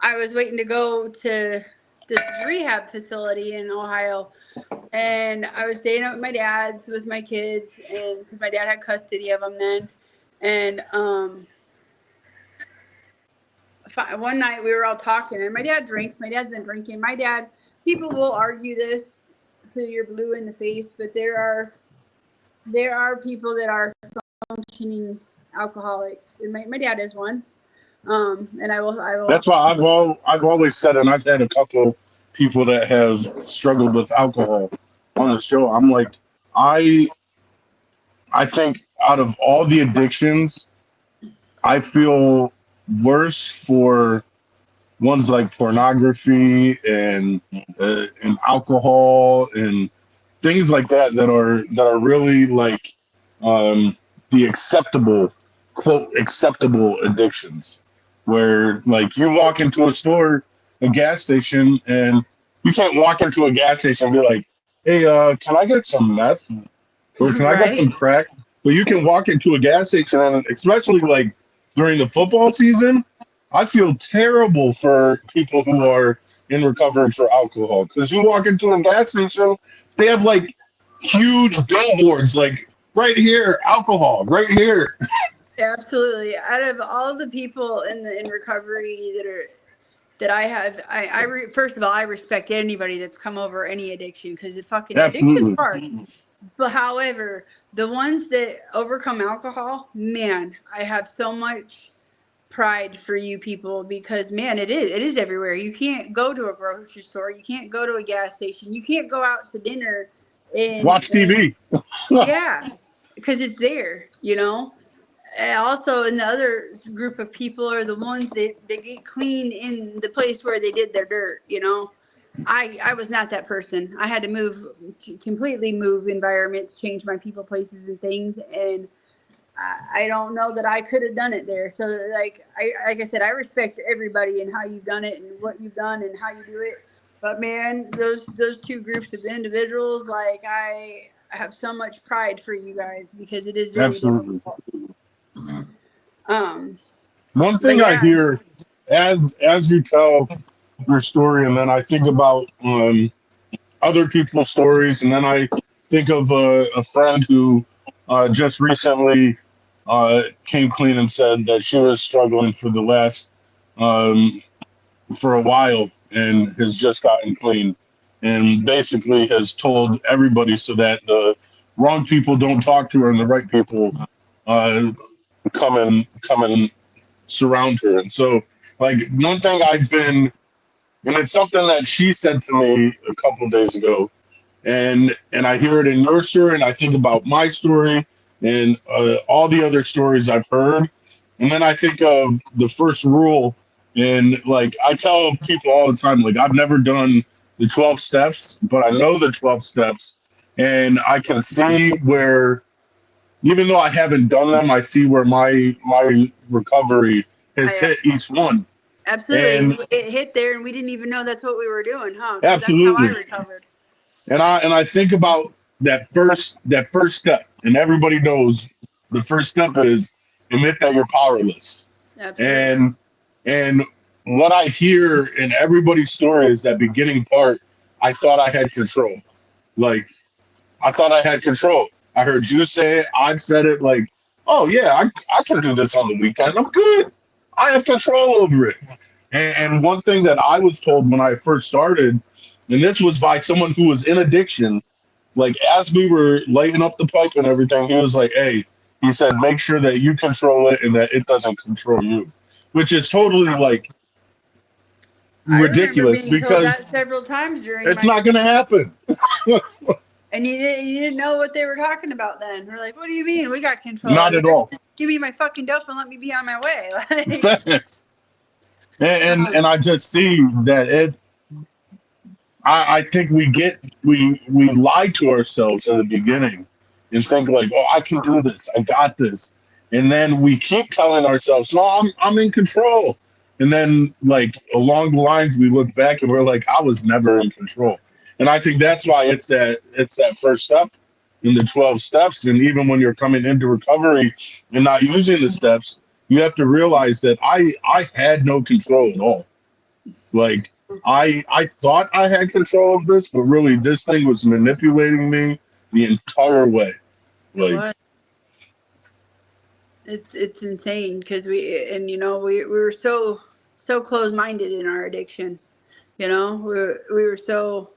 I was waiting to go to this rehab facility in Ohio, and I was staying up with my dad's with my kids, and because my dad had custody of them then. And one night we were all talking, and my dad drinks. My dad's been drinking. People will argue this till you're blue in the face, but there are people that are functioning alcoholics, and my dad is one. And I will. That's why I've always said, and I've had a couple people that have struggled with alcohol on the show. I'm like, I I think out of all the addictions, I feel worse for ones like pornography and alcohol and things like that are really like um, the acceptable quote acceptable addictions, where like you walk into a store, a gas station, and you can't walk into a gas station and be like, "Hey, can I get some meth?" Or can I get some Right? crack? But you can walk into a gas station, and especially like during the football season, I feel terrible for people who are in recovery for alcohol, because you walk into a gas station, they have like huge billboards like right here, alcohol, right here. Absolutely. Out of all the people in recovery that I have, first of all, I respect anybody that's come over any addiction because it fucking addiction's Absolutely. hard. But however, the ones that overcome alcohol, man, I have so much pride for you people because man, it is everywhere. You can't go to a grocery store, you can't go to a gas station, you can't go out to dinner, Watch and TV. yeah, because it's there. And also, and the other group of people are the ones that get clean in the place where they did their dirt. I was not that person. I had to completely move environments, change my people, places, and things, and I don't know that I could have done it there. So, like I said, I respect everybody and how you've done it and what you've done and how you do it. But man, those two groups of individuals, like I have so much pride for you guys because it is very Absolutely. difficult. Um, One but thing I yeah, hear as you tell your story, and then I think about other people's stories, and then I think of a friend who just recently came clean and said that she was struggling for the last um, for a while and has just gotten clean, and basically has told everybody so that the wrong people don't talk to her and the right people uh, come and surround her. And so, like one thing I've been, and it's something that she said to me a couple of days ago, and I hear it in your story, and I think about my story and all the other stories I've heard, and then I think of the first rule, and like I tell people all the time, like I've never done the 12 steps, but I know the 12 steps, and I can see where, even though I haven't done them, I see where my recovery has I hit each one, absolutely, and and it hit there, and we didn't even know that's what we were doing, huh? Because that's how I absolutely. recovered. And I think about that first step, and everybody knows the first step is admit that you're powerless. Absolutely. And and what I hear in everybody's story is that beginning part. I thought I had control. Like I thought I had control. I heard you say it. I've said it. Like, oh yeah, I can do this on the weekend. I'm good. I have control over it. And one thing that I was told when I first started, and this was by someone who was in addiction, like as we were lighting up the pipe and everything, he was like, "Hey," he said, "make sure that you control it and that it doesn't control you," which is totally like I remember ridiculous being told because that several times during it's my not going to happen. and you didn't know what they were talking about then. We're like, what do you mean? We got control Not of at this. all. Just give me my fucking dope and let me be on my way. Like, Facts. And um, I just see that it. I think we lie to ourselves in the beginning and think like, oh, I can do this, I got this, and then we keep telling ourselves, no, I'm in control, and then like along the lines we look back and we're like, I was never in control, and I think that's why it's that first step in the 12 steps, and even when you're coming into recovery and not using the steps, you have to realize that I had no control at all. Like I thought I had control of this, but really this thing was manipulating me the entire way. it was. Like It's insane because we were so close minded in our addiction. We were so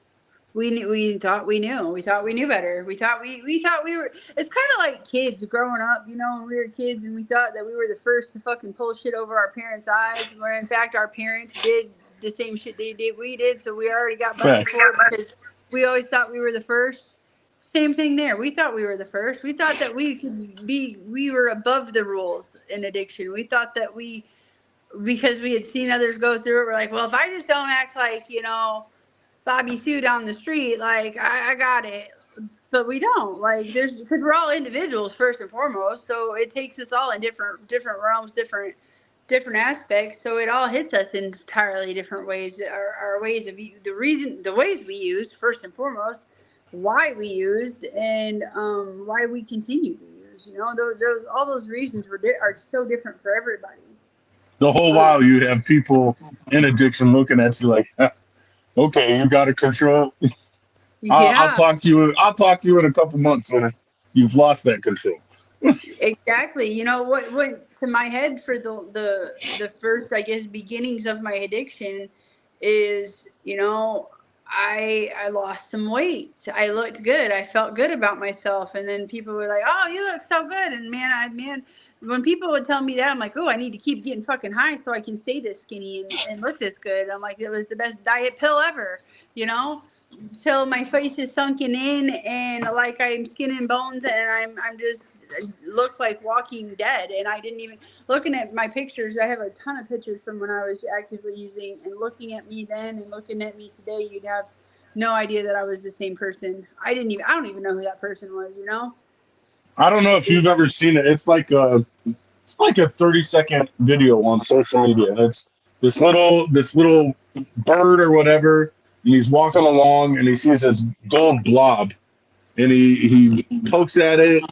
we thought we knew. We thought we knew better. We thought we were. It's kind of like kids growing up. When we were kids and we thought that we were the first to fucking pull shit over our parents' eyes, when in fact our parents did the same shit we did. So we already got busted facts. for it because we always thought we were the first. Same thing there. We thought we were the first. We thought that we were above the rules in addiction. We thought that because we had seen others go through it, we're like, well, if I just don't act like, Bobby Sue down the street, like I got it. But we don't. Like because we're all individuals first and foremost. So it takes us all in different realms, different aspects. So it all hits us in entirely different ways. Our ways of the ways we use first and foremost, why we used, and why we continue to use. Those all those reasons are so different for everybody. The whole Um, while you have people in addiction looking at you like, okay, you got to control. I'll yeah. talk to you. I'll talk to you in a couple months when you've lost that control. Exactly. What went to my head for the first, I guess, beginnings of my addiction is, I lost some weight. I looked good. I felt good about myself, and then people were like, "Oh, you look so good." And man, when people would tell me that, I'm like, "Oh, I need to keep getting fucking high so I can stay this skinny and look this good." I'm like, it was the best diet pill ever. You know, till my face is sunken in and like I'm skin and bones and I'm just look like walking dead. And I didn't even looking at my pictures. I have a ton of pictures from when I was actively using, and looking at me then and looking at me today, you'd have no idea that I was the same person. I don't even know who that person was. I don't know if you've ever seen it. It's like a 30-second video on social media, and it's this little bird or whatever, and he's walking along and he sees this gold blob, and he pokes at it,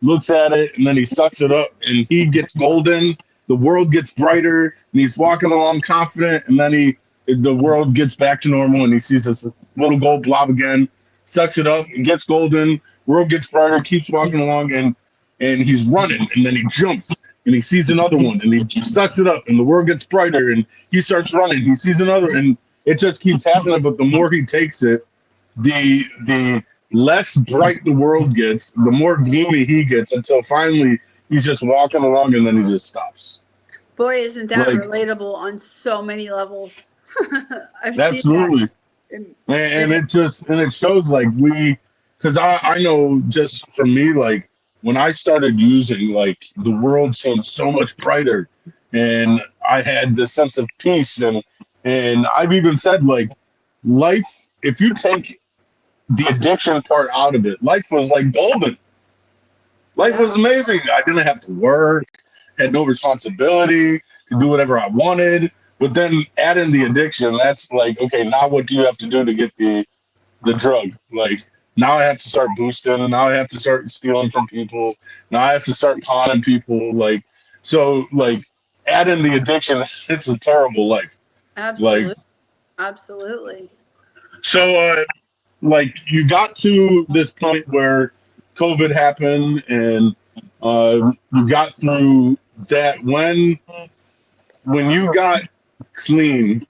looks at it, and then he sucks it up, and he gets golden. The world gets brighter, and he's walking along confident, and then the world gets back to normal, and he sees this little gold blob again, sucks it up, and gets golden. World gets brighter, keeps walking along, and he's running, and then he jumps, and he sees another one, and he sucks it up, and the world gets brighter, and he starts running. He sees another, and it just keeps happening. But the more he takes it, the less bright the world gets, the more gloomy he gets until finally he's just walking along and then he just stops. Boy, isn't that Like relatable on so many levels. I've seen that. absolutely. in, And in it just and it shows like because I know just for me, like when I started using, like the world seemed so much brighter and I had this sense of peace, and I've even said like life, if you take the addiction part out of it, life was like golden. Life Yeah, was amazing. I didn't have to work, had no responsibility, could do whatever I wanted. But then add in the addiction, that's like, okay, now what do you have to do to get the drug? Like now I have to start boosting, now I have to start stealing from people, now I have to start conning people. Like so like add in the addiction, it's a terrible life. Like absolutely. Absolutely. so like you got to this point where COVID happened and you got through that when you got clean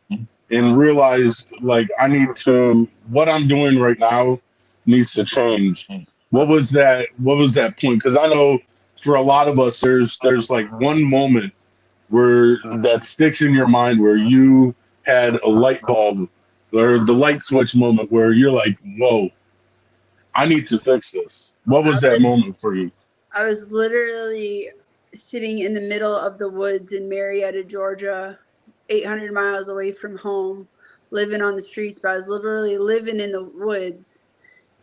and realized like I need to what I'm doing right now needs to change. What was that point? Because I know for a lot of us, there's like one moment where that sticks in your mind where you had a light bulb or the light switch moment where you're like, whoa, I need to fix this. What I was that was, moment for you? I was literally sitting in the middle of the woods in Marietta, Georgia, 800 miles away from home, living on the streets, but I was literally living in the woods,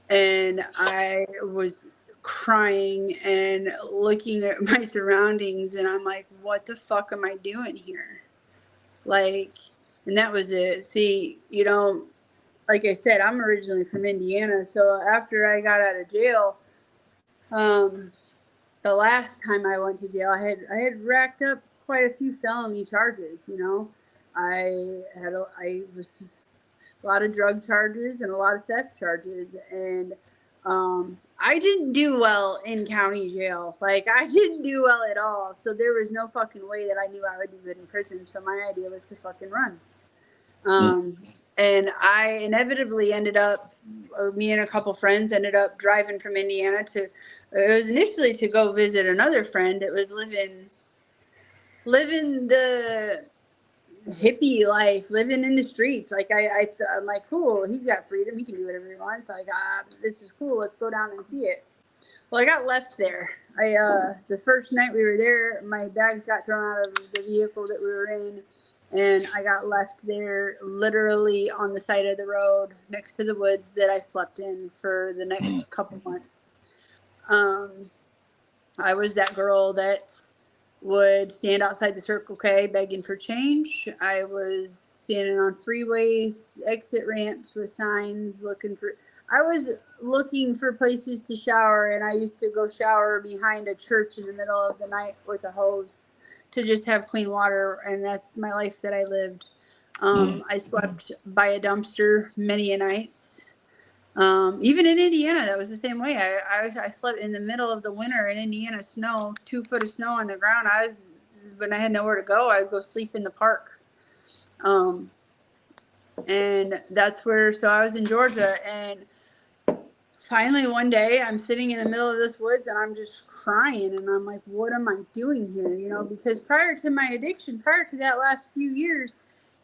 and I was crying and looking at my surroundings, and I'm like, what the fuck am I doing here? Like, and that was it. See, like I said, I'm originally from Indiana, so after I got out of jail, um, the last time I went to jail, I had racked up quite a few felony charges. I was a lot of drug charges and a lot of theft charges, and I didn't do well in county jail. Like, I didn't do well at all. So there was no fucking way that I knew I would do good in prison. So my idea was to fucking run. Mm, Um, and I inevitably ended up, me and a couple friends ended up driving from Indiana to. It was initially to go visit another friend. It was living the hippie life, living in the streets. Like, I'm like, cool. He's got freedom. He can do whatever he wants. Like, this is cool. Let's go down and see it. Well, I got left there. The first night we were there, my bags got thrown out of the vehicle that we were in, and I got left there literally on the side of the road next to the woods that I slept in for the mm, next couple months. Um, I was that girl that would stand outside the Circle K begging for change. I was standing on freeways, exit ramps with signs looking for. I was looking for places to shower, and I used to go shower behind a church in the middle of the night with a hose to just have clean water, and that's my life that I lived. mm. I slept by a dumpster many a nights. Even in Indiana, that was the same way. I slept in the middle of the winter in Indiana snow, 2 foot of snow on the ground. When I had nowhere to go, I'd go sleep in the park. Um, and that's where, so I was in Georgia, and finally one day I'm sitting in the middle of this woods and I'm just crying, and I'm like, what am I doing here? Because prior to my addiction, prior to that last few years,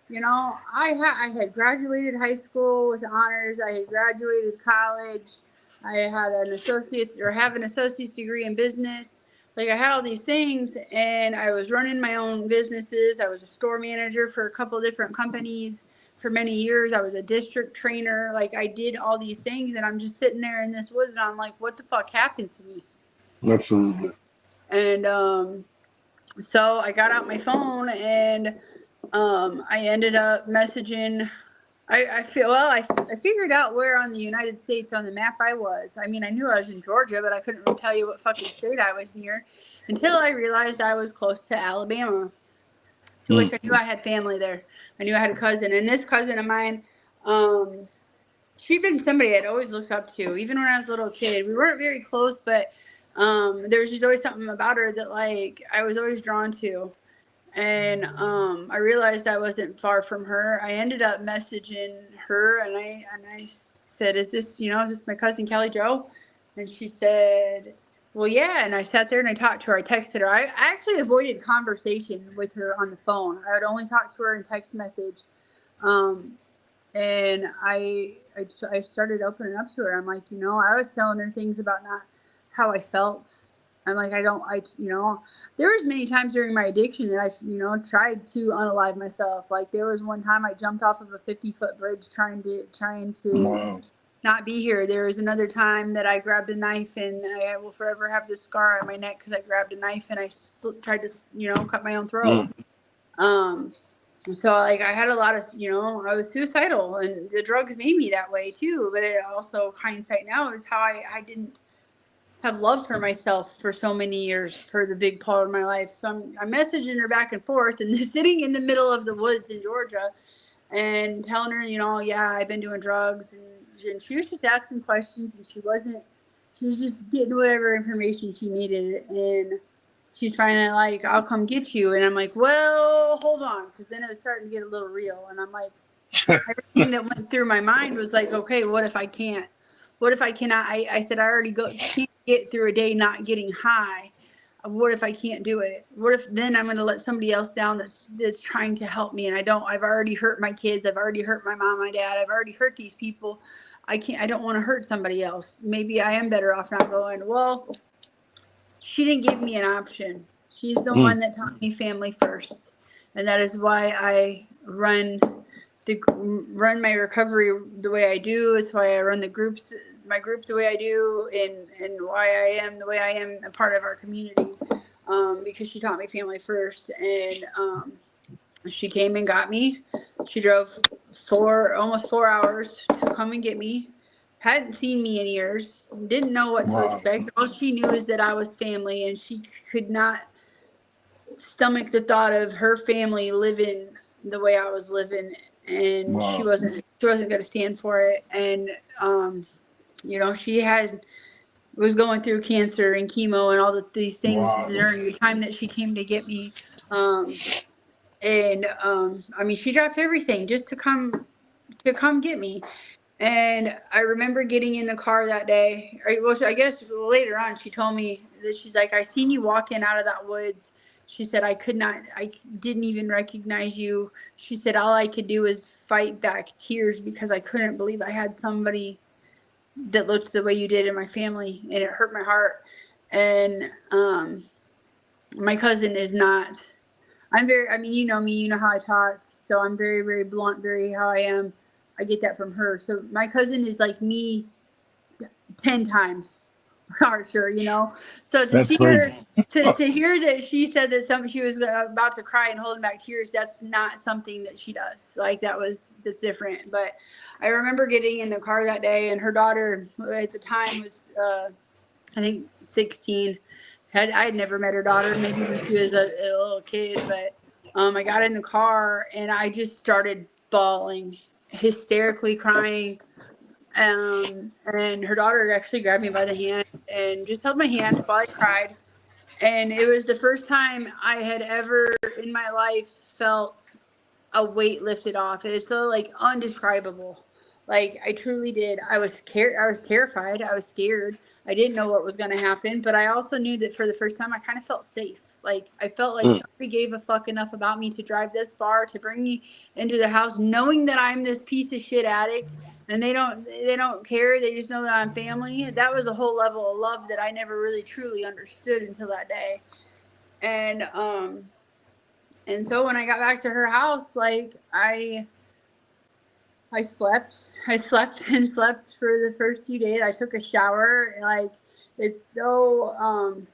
I had graduated high school with honors. I had graduated college. I had an associate's or have an associate's degree in business. Like, I had all these things, and I was running my own businesses. I was a store manager for a couple different companies for many years. I was a district trainer. Like, I did all these things, and I'm just sitting there in this woods, and I'm like, what the fuck happened to me? Absolutely. And so I got out my phone, and I ended up messaging. I feel well. I figured out where on the United States on the map I was. I mean, I knew I was in Georgia, but I couldn't really tell you what fucking state I was near until I realized I was close to Alabama, to which Mm, I knew I had family there. I knew I had a cousin, and this cousin of mine, um, she'd been somebody I'd always looked up to, even when I was a little kid. We weren't very close, but there was just always something about her that, like, I was always drawn to. And I realized I wasn't far from her. I ended up messaging her, and I said, is this my cousin Kelly Joe? And she said, well, yeah. And I sat there and I talked to her. I texted her. I actually avoided conversation with her on the phone. I would only talk to her in text message. Um, and I started opening up to her. I'm like, I was telling her things about not how I felt. I'm like, I don't, I, there was many times during my addiction that I, tried to unalive myself. Like, there was one time I jumped off of a 50-foot bridge trying to wow. not be here. There was another time that I grabbed a knife, and I will forever have this scar on my neck because I grabbed a knife and I tried to, cut my own throat. Mm, Um, so, like, I had a lot of, I was suicidal, and the drugs made me that way too. But it also, hindsight now, is how I didn't have love for myself for so many years for the big part of my life. So I'm messaging her back and forth, and sitting in the middle of the woods in Georgia, and telling her, yeah, I've been doing drugs, and she was just asking questions, and she was just getting whatever information she needed, and she's finally like, I'll come get you, and I'm like, well, hold on, because then it was starting to get a little real, and I'm like, everything that went through my mind was like, okay, what if I can't? What if I cannot? I said I already can't get through a day not getting high. What if I can't do it? What if then I'm going to let somebody else down that's trying to help me, and I don't? I've already hurt my kids. I've already hurt my mom, my dad. I've already hurt these people. I can't. I don't want to hurt somebody else. Maybe I am better off not going. Well, she didn't give me an option. She's the one that taught me family first, and that is why I run my recovery the way I do. It's why I run my group the way I do, and why I am the way I am a part of our community, because she taught me family first. And she came and got me. She drove almost 4 hours to come and get me. Hadn't seen me in years, didn't know what to expect. All she knew is that I was family, and she could not stomach the thought of her family living the way I was living, and she wasn't going to stand for it. And she was going through cancer and chemo and all these things during the time that she came to get me. She dropped everything just to come get me. And I remember getting in the car that day. Well, I guess later on, she told me that she's like, I seen you walking out of that woods. She said, I didn't even recognize you. She said, all I could do was fight back tears because I couldn't believe I had somebody that looked the way you did in my family. And it hurt my heart. And my cousin is not. You know me, you know how I talk. So I'm very, very blunt, very how I am. I get that from her. So my cousin is like me 10 times harsher, So to see her, to hear that she said that she was about to cry and holding back tears, that's not something that she does. Like that's different. But I remember getting in the car that day, and her daughter at the time was, I think 16. I'd never met her daughter, maybe when she was a little kid, but I got in the car and I just started bawling, hysterically crying. And her daughter actually grabbed me by the hand and just held my hand while I cried. And it was the first time I had ever in my life felt a weight lifted off. It's so undescribable. I truly did. I was scared. I was terrified. I was scared. I didn't know what was going to happen, but I also knew that for the first time I kind of felt safe. I felt like somebody gave a fuck enough about me to drive this far to bring me into their house, knowing that I'm this piece of shit addict, and they don't care. They just know that I'm family. That was a whole level of love that I never really truly understood until that day. And so when I got back to her house, I slept and slept for the first few days. I took a shower. It's so,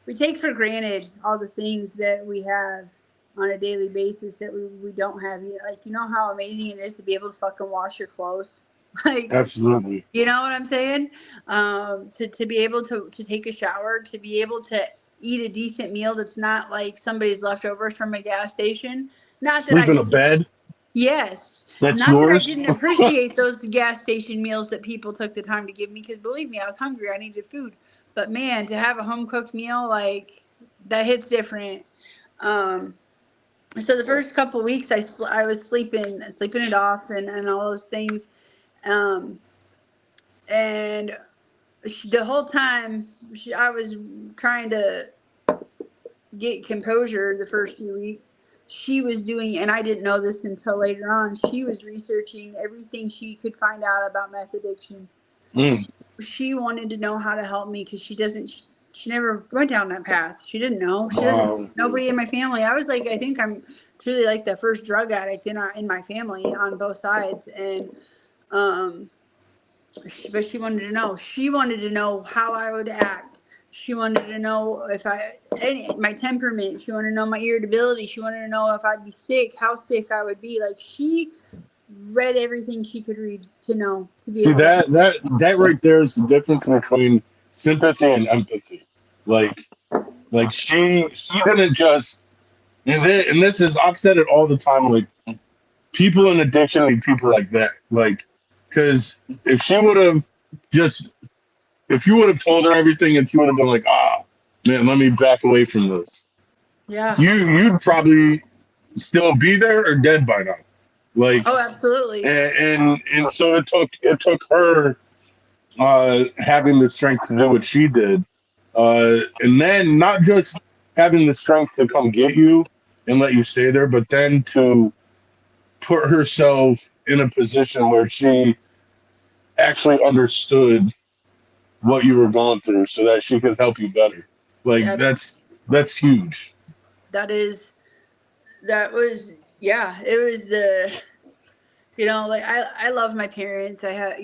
we take for granted all the things that we have on a daily basis that we don't have. You know how amazing it is to be able to fucking wash your clothes. Absolutely. You know what I'm saying? To be able to take a shower, to be able to eat a decent meal that's not like somebody's leftovers from a gas station. Not Sleep that in a bed. Yes. That's Not that I yours. didn't appreciate those gas station meals that people took the time to give me, because believe me, I was hungry. I needed food. But man, to have a home cooked meal, that hits different. So the first couple weeks I was sleeping it off and all those things. And the whole time I was trying to get composure the first few weeks. She was doing, and I didn't know this until later on, she was researching everything she could find out about meth addiction. She wanted to know how to help me because she never went down that path. She didn't know. She doesn't. Nobody in my family. I was I think I'm truly the first drug addict in my family on both sides. And but she wanted to know. She wanted to know how I would act. She wanted to know my temperament. She wanted to know my irritability. She wanted to know if I'd be sick, how sick I would be. She read everything she could read to know to be able to. That right there is the difference between sympathy and empathy. She didn't just, and this is, I've said it all the time. People in addiction need people like that. Because if she would have just, if you would have told her everything and she would have been like, man, let me back away from this. Yeah. You'd probably still be there or dead by now. Like, Oh, absolutely. and so it took her having the strength to do what she did, and then not just having the strength to come get you and let you stay there, but then to put herself in a position where she actually understood what you were going through so that she could help you better. Like Yeah, that's huge. that is, that was, yeah, it was the, like I love my parents. I had,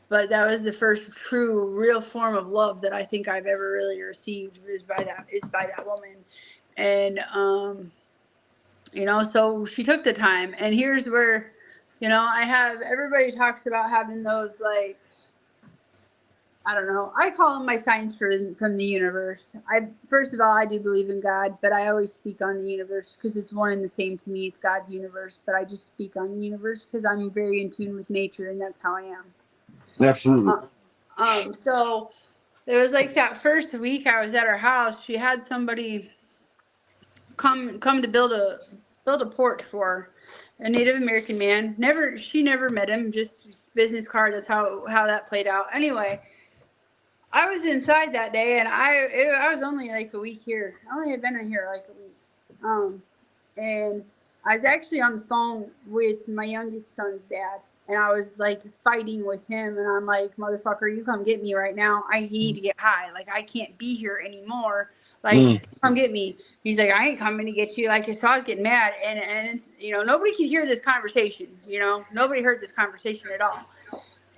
but that was the first true, real form of love that I think I've ever really received is by that woman. And, so she took the time. And here's where, I have, everybody talks about having those, like, I don't know. I call them my signs from the universe. First of all, I do believe in God, but I always speak on the universe because it's one and the same to me. It's God's universe, but I just speak on the universe because I'm very in tune with nature, and that's how I am. Absolutely. So it was like that first week I was at her house. She had somebody come to build a porch for her, a Native American man. She never met him, just business card. That's how that played out. Anyway, I was inside that day, and I was only like a week here. I only had been in here like a week, and I was actually on the phone with my youngest son's dad, and I was like fighting with him, and I'm like, "Motherfucker, you come get me right now. I need to get high. Like I can't be here anymore. Mm. Like come get me." He's like, "I ain't coming to get you." Like so, I was getting mad, and nobody could hear this conversation. Nobody heard this conversation at all.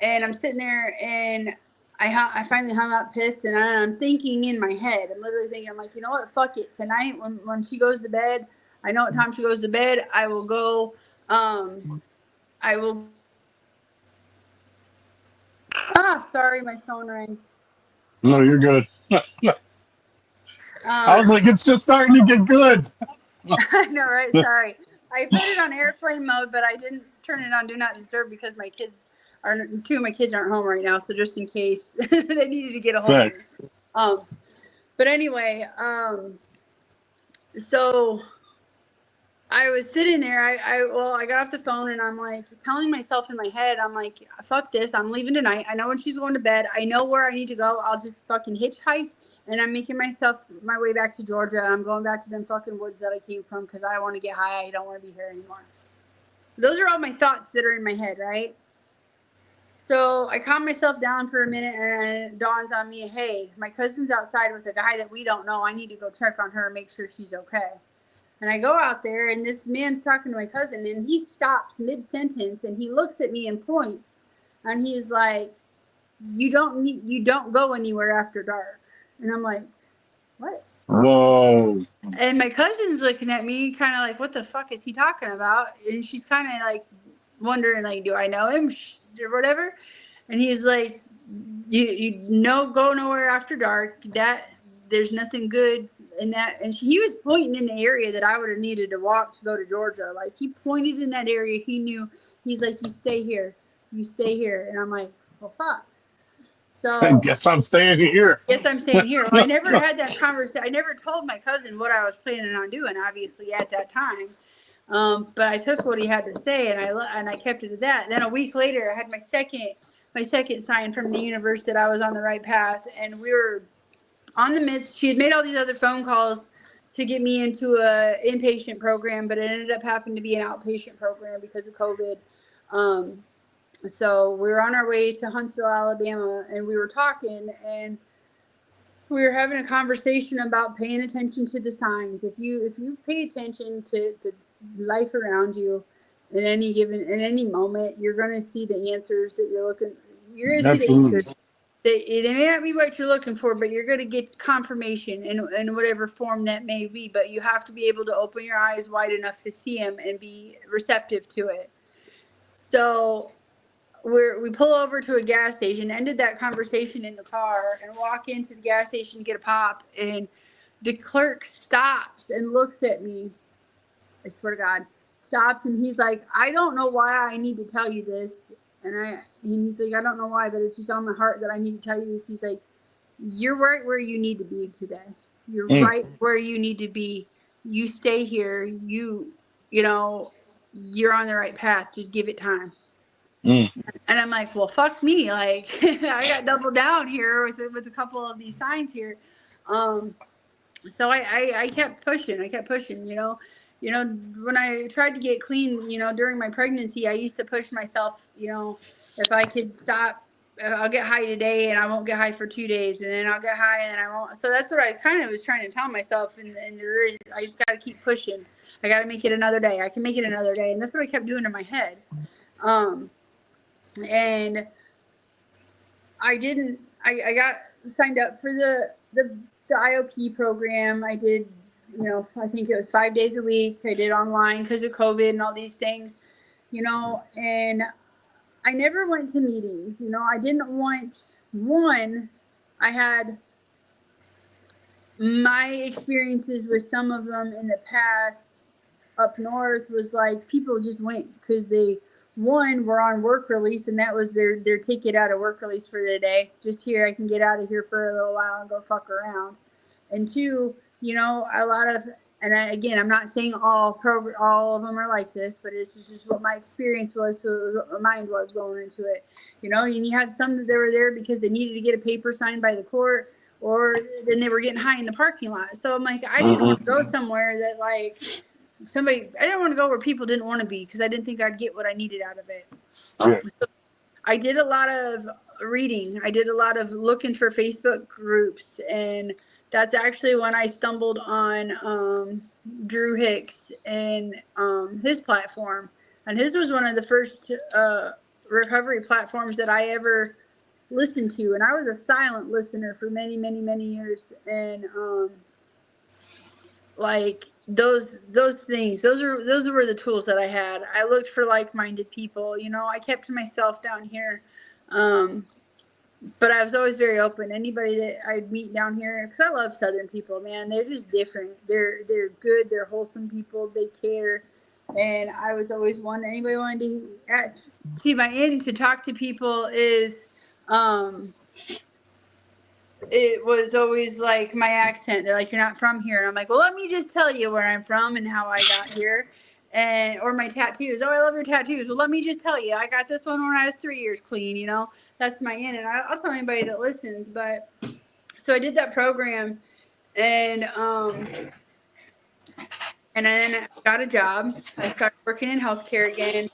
And I'm sitting there, and I finally hung up pissed, and I'm thinking in my head. I'm literally thinking, I'm like, you know what? Fuck it. Tonight, when she goes to bed, I know what time she goes to bed. I will go. I will. Sorry, my phone rang. No, you're good. I was Um, like, it's just starting to get good. I know, right? Sorry. I put it on airplane mode, but I didn't turn it on do not disturb because two of my kids aren't home right now. So just in case they needed to get a hold of me. Thanks. Um, but anyway, so I was sitting there. I got off the phone, and I'm like telling myself in my head, I'm like, fuck this. I'm leaving tonight. I know when she's going to bed. I know where I need to go. I'll just fucking hitchhike, and I'm making myself my way back to Georgia. And I'm going back to them fucking woods that I came from because I want to get high. I don't want to be here anymore. Those are all my thoughts that are in my head, right? So I calm myself down for a minute, and it dawns on me, hey, my cousin's outside with a guy that we don't know. I need to go check on her and make sure she's okay. And I go out there, and this man's talking to my cousin, and he stops mid-sentence, and he looks at me and points, and he's like, you don't go anywhere after dark. And I'm like, what? Whoa. And my cousin's looking at me kind of like, what the fuck is he talking about? And she's kind of like wondering, like, do I know him or whatever? And he's like, you no go nowhere after dark. That there's nothing good in that. And he was pointing in the area that I would have needed to walk to go to Georgia. Like he pointed in that area. He knew. He's like, you stay here. You stay here. And I'm like, well, fuck. I So guess I'm staying here. yes, I'm staying here. Well, I never had that conversation. I never told my cousin what I was planning on doing, obviously, at that time. But I took what he had to say, and I kept it at that. Then a week later, I had my second sign from the universe that I was on the right path, and we were on the midst. She had made all these other phone calls to get me into a inpatient program, but it ended up having to be an outpatient program because of COVID. Um, so we were on our way to Huntsville, Alabama, and we were talking, and we were having a conversation about paying attention to the signs. If you pay attention to life around you in any moment, you're going to see the answers that you're looking. You're going to see the Absolutely. answers. They may not be what you're looking for, but you're going to get confirmation in whatever form that may be. But you have to be able to open your eyes wide enough to see them and be receptive to it. So we pull over to a gas station, ended that conversation in the car, and walk into the gas station to get a pop. And the clerk stops and looks at me. I swear to God, stops, and he's like, I don't know why I need to tell you this. And he's like, I don't know why, but it's just on my heart that I need to tell you this. He's like, you're right where you need to be today. You're Mm. right where you need to be. You stay here. You know, you're on the right path. Just give it time. Mm. And I'm like, well, fuck me. Like, I got doubled down here with a couple of these signs here. So I kept pushing. I kept pushing, when I tried to get clean, during my pregnancy, I used to push myself, if I could stop, I'll get high today and I won't get high for 2 days, and then I'll get high and then I won't. So that's what I kind of was trying to tell myself. And I just got to keep pushing. I got to make it another day. I can make it another day. And that's what I kept doing in my head. And I got signed up for the IOP program. I did, I think it was 5 days a week. I did online because of COVID and all these things, and I never went to meetings. I didn't want one. I had my experiences with some of them in the past up north was like people just went because they were on work release, and that was their ticket out of work release for the day. Just here, I can get out of here for a little while and go fuck around. And two, a lot of, and again, I'm not saying all of them are like this, but it's just what my experience was, so what my mind was going into it. And you had some that they were there because they needed to get a paper signed by the court, or then they were getting high in the parking lot. So I'm like, I didn't want to go somewhere that like I didn't want to go where people didn't want to be because I didn't think I'd get what I needed out of it. Yeah. So I did a lot of reading. I did a lot of looking for Facebook groups, and that's actually when I stumbled on Drew Hicks and his platform. And his was one of the first recovery platforms that I ever listened to, and I was a silent listener for many, many, many years. And like those things, those were the tools that I had. I looked for like-minded people. I kept to myself down here, but I was always very open. Anybody that I'd meet down here, because I love Southern people, man. They're just different. They're good. They're wholesome people. They care. And I was always one. Anybody wanted to see my end to talk to people is it was always like my accent. They're like, you're not from here. And I'm like, well, let me just tell you where I'm from and how I got here. Or my tattoos. Oh, I love your tattoos. Well, let me just tell you, I got this one when I was 3 years clean, that's my in. And I'll tell anybody that listens. But so I did that program, and then I got a job. I started working in healthcare again.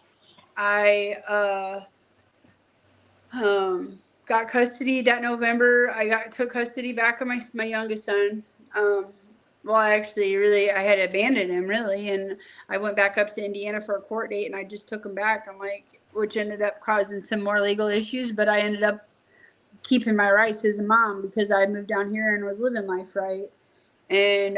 I got custody that November. I took custody back of my youngest son. Well, actually, really, I had abandoned him, really, and I went back up to Indiana for a court date, and I just took him back. I'm like, which ended up causing some more legal issues, but I ended up keeping my rights as a mom because I moved down here and was living life right. And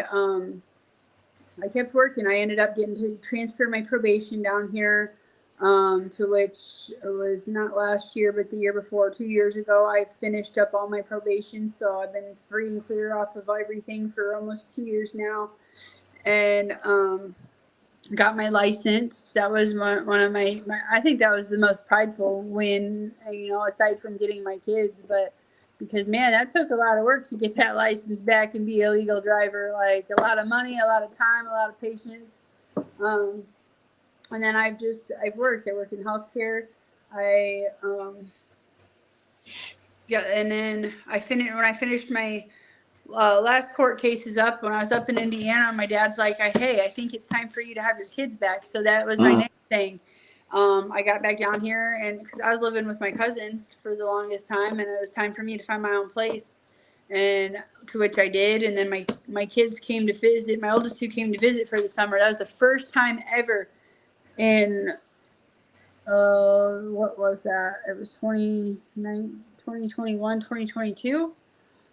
I kept working. I ended up getting to transfer my probation down here, to which it was not last year, but the year before, 2 years ago, I finished up all my probation. So I've been free and clear off of everything for almost 2 years now. And got my license. That was one of my, I think that was the most prideful win, aside from getting my kids. But because, man, that took a lot of work to get that license back and be a legal driver. Like a lot of money, a lot of time, a lot of patience. And then I've worked. I work in healthcare. And then when I finished my last court case is up. When I was up in Indiana, my dad's like, hey, I think it's time for you to have your kids back. So that was my next thing. I got back down here, and because I was living with my cousin for the longest time, and it was time for me to find my own place, and to which I did. And then my kids came to visit. My oldest two came to visit for the summer. That was the first time ever in what was that? It was 2021, 2022.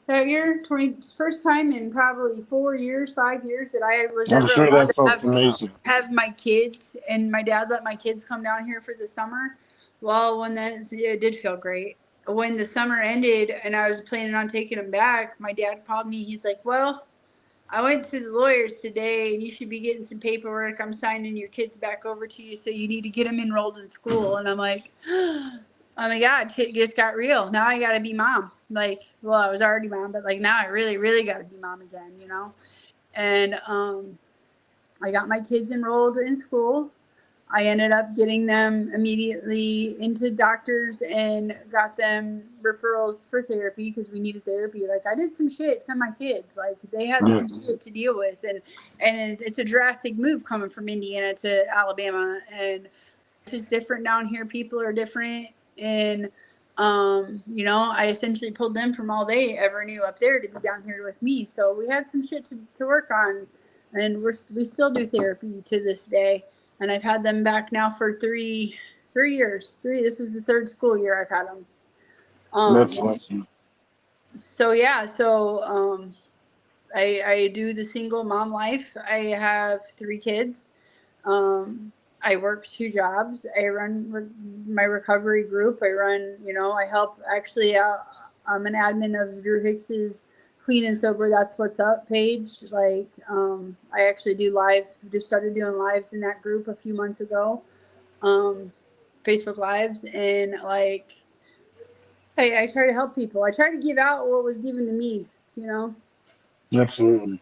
That year, first time in probably 4 years, 5 years that I was I'm ever sure allowed that to felt amazing. have my kids, and my dad let my kids come down here for the summer. Well, it did feel great. When the summer ended and I was planning on taking them back, my dad called me. He's like, well, I went to the lawyers today, and you should be getting some paperwork. I'm signing your kids back over to you, so you need to get them enrolled in school. And I'm like, oh my God, it just got real. Now I got to be mom. Like, well, I was already mom, but like now I really, really got to be mom again, And I got my kids enrolled in school. I ended up getting them immediately into doctors and got them referrals for therapy because we needed therapy. Like I did some shit to my kids. Like they had some shit to deal with, and it's a drastic move coming from Indiana to Alabama, and life is different down here. People are different, and you know, I essentially pulled them from all they ever knew up there to be down here with me. So we had some shit to work on, and we still do therapy to this day. And I've had them back now for three years. This is the third school year I've had them. That's awesome. So yeah, so I do the single mom life. I have 3 kids. I work 2 jobs. I run my recovery group. I run, you know, I help actually. I'm an admin of Drew Hicks's Clean and Sober That's What's Up page. Like, I actually do live. Just started doing lives in that group a few months ago, Facebook lives, and like, I try to help people. I try to give out what was given to me. You know. Absolutely.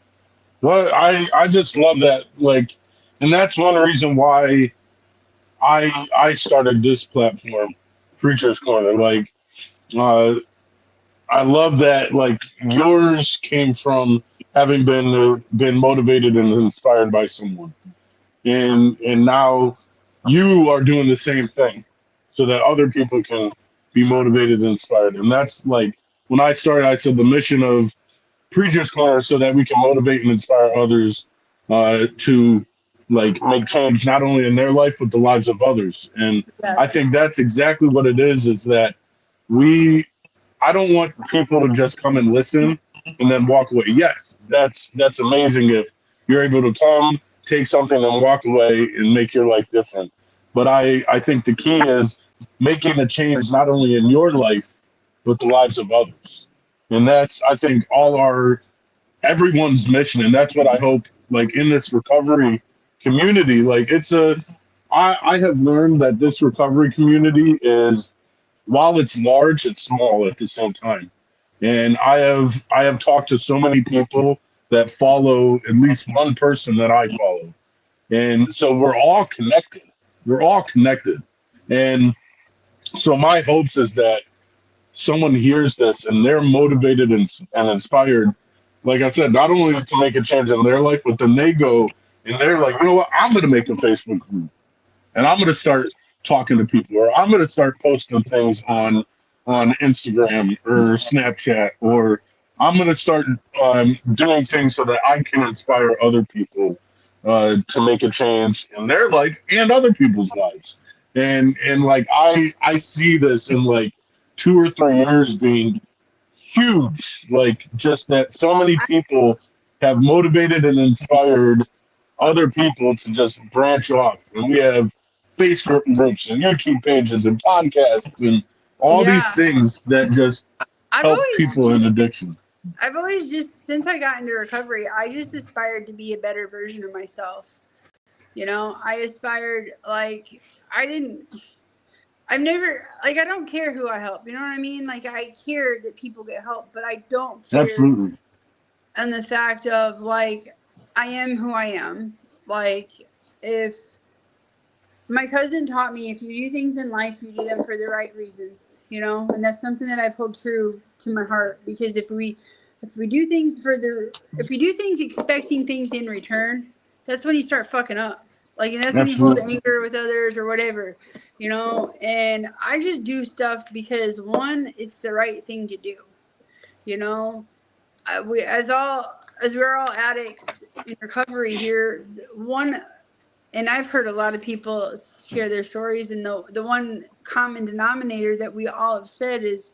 Well, I just love that. Like, and that's one reason why I started this platform, Preacher's Corner. Like, uh, I love that. Like, yours came from having been motivated and inspired by someone, and now you are doing the same thing, so that other people can be motivated and inspired. And that's like when I started, I said the mission of Preacher's Corner so that we can motivate and inspire others to like make change not only in their life but the lives of others. And I Yes. think that's exactly what it is that we I don't want people to just come and listen and then walk away. Yes, that's amazing if you're able to come, take something and walk away and make your life different. But I think the key is making a change not only in your life but the lives of others. And that's I think all our everyone's mission, and that's what I hope like in this recovery community. Like I have learned that this recovery community is while it's large, it's small at the same time. And I have talked to so many people that follow at least one person that I follow. And so we're all connected. We're all connected. And so my hopes is that someone hears this and they're motivated and inspired, like I said, not only to make a change in their life, but then they go and they're like, you know what, I'm going to make a Facebook group and I'm going to start talking to people, or I'm going to start posting things on Instagram or Snapchat, or I'm going to start doing things so that I can inspire other people to make a change in their life and other people's lives. And like I see this in like 2 or 3 years being huge. Like just that so many people have motivated and inspired other people to just branch off. And we have Facebook groups and YouTube pages and podcasts and all these Yeah. things that just I've help always people in addiction. I've always just, since I got into recovery, I just aspired to be a better version of myself. You know, I aspired, like, I didn't, I've never, like, I don't care who I help. You know what I mean? Like, I care that people get help, but I don't care Absolutely. in the fact of, like, I am who I am. Like, if my cousin taught me, if you do things in life, you do them for the right reasons, you know, and that's something that I've held true to my heart. Because if we do things if we do things expecting things in return, that's when you start fucking up. Like, and that's when you hold Absolutely. anger with others or whatever, you know. And I just do stuff because, one, it's the right thing to do, you know. We as we're all addicts in recovery here, one, and I've heard a lot of people share their stories, and the one common denominator that we all have said is,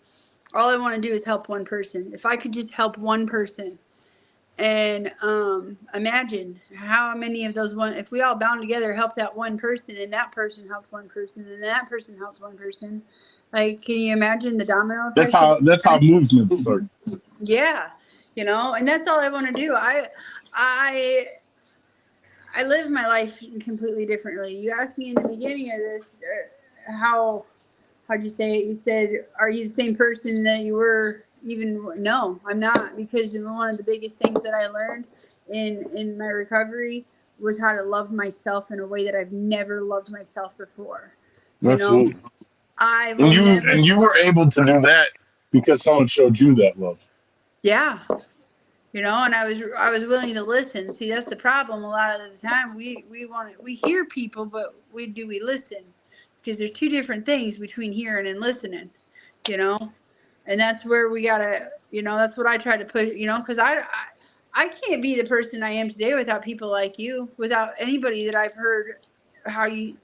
all I want to do is help one person. If I could just help one person, and imagine how many of those one, if we all bound together, help that one person, and that person helps one person, and that person helps one person. Like, can you imagine the domino That's effect? how movements start. Yeah, you know, and that's all I want to do. I I live my life completely differently. You asked me in the beginning of this, how'd you say it? You said, "Are you the same person that you were even?" No, I'm not, because one of the biggest things that I learned in my recovery was how to love myself in a way that I've never loved myself before. You know, Absolutely. I And will you never. and you were able to do that because someone showed you that love. Yeah, and I was willing to listen. See, that's the problem. A lot of the time, we hear people, but we listen? Because there's two different things between hearing and listening, you know, and that's where we gotta, that's what I try to put, because I can't be the person I am today without people like you, without anybody that I've heard how you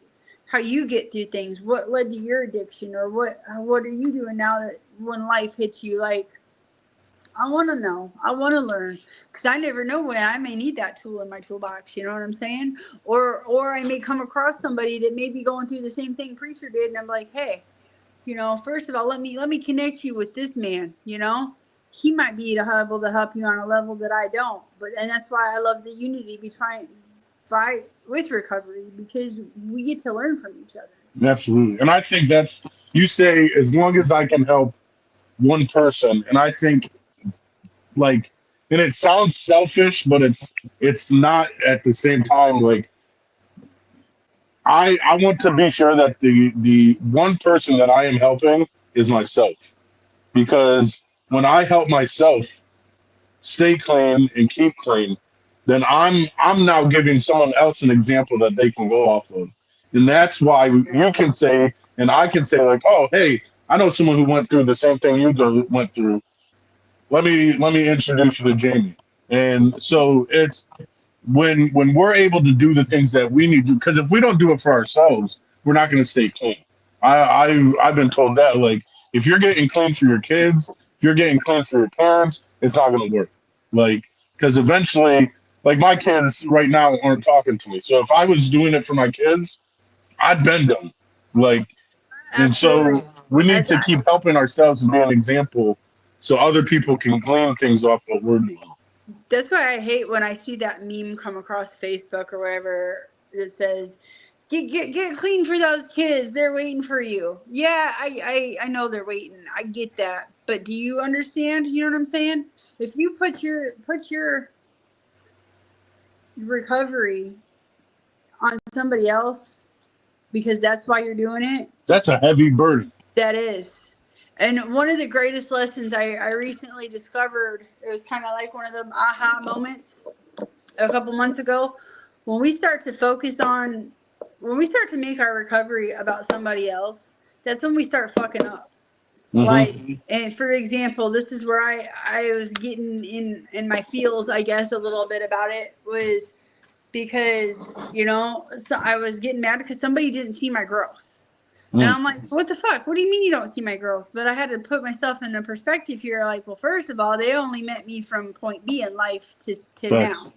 how you get through things, what led to your addiction, or what are you doing now that when life hits you, like. I want to know. I want to learn because I never know when I may need that tool in my toolbox. You know what I'm saying? Or I may come across somebody that may be going through the same thing preacher did, and I'm like, hey, first of all, let me connect you with this man. He might be able to help you on a level that I don't. And that's why I love the unity between by with recovery because we get to learn from each other. Absolutely. And I think that's you say as long as I can help one person, and I think like and it sounds selfish, but it's not at the same time. Like I want to be sure that the one person that I am helping is myself. Because when I help myself stay clean and keep clean, then I'm now giving someone else an example that they can go off of. And that's why you can say and I can say like, oh hey, I know someone who went through the same thing went through. Let me introduce you to Jayme. And so it's when we're able to do the things that we need to, because if we don't do it for ourselves, we're not going to stay clean. I've been told that like if you're getting clean for your kids, if you're getting clean for your parents, it's not going to work. Like because eventually, like my kids right now aren't talking to me. So if I was doing it for my kids, I'd bend them. Like and so Absolutely. we need That's to keep helping ourselves and be an example so other people can glean things off what we're doing. That's why I hate when I see that meme come across Facebook or whatever that says, "Get clean for those kids. They're waiting for you." Yeah, I know they're waiting. I get that, but do you understand? You know what I'm saying? If you put your recovery on somebody else because that's why you're doing it, That's a heavy burden. that is. And one of the greatest lessons I recently discovered, it was kind of like one of them aha moments a couple months ago when we start to focus on when we start to make our recovery about somebody else, that's when we start fucking up. Like, Hmm. and for example, this is where I was getting in my feels, I guess, a little bit about it was because so I was getting mad because somebody didn't see my growth. And Mm. I'm like, what the fuck? What do you mean you don't see my growth? But I had to put myself in a perspective here. Like, well, first of all, they only met me from point B in life to Facts. now.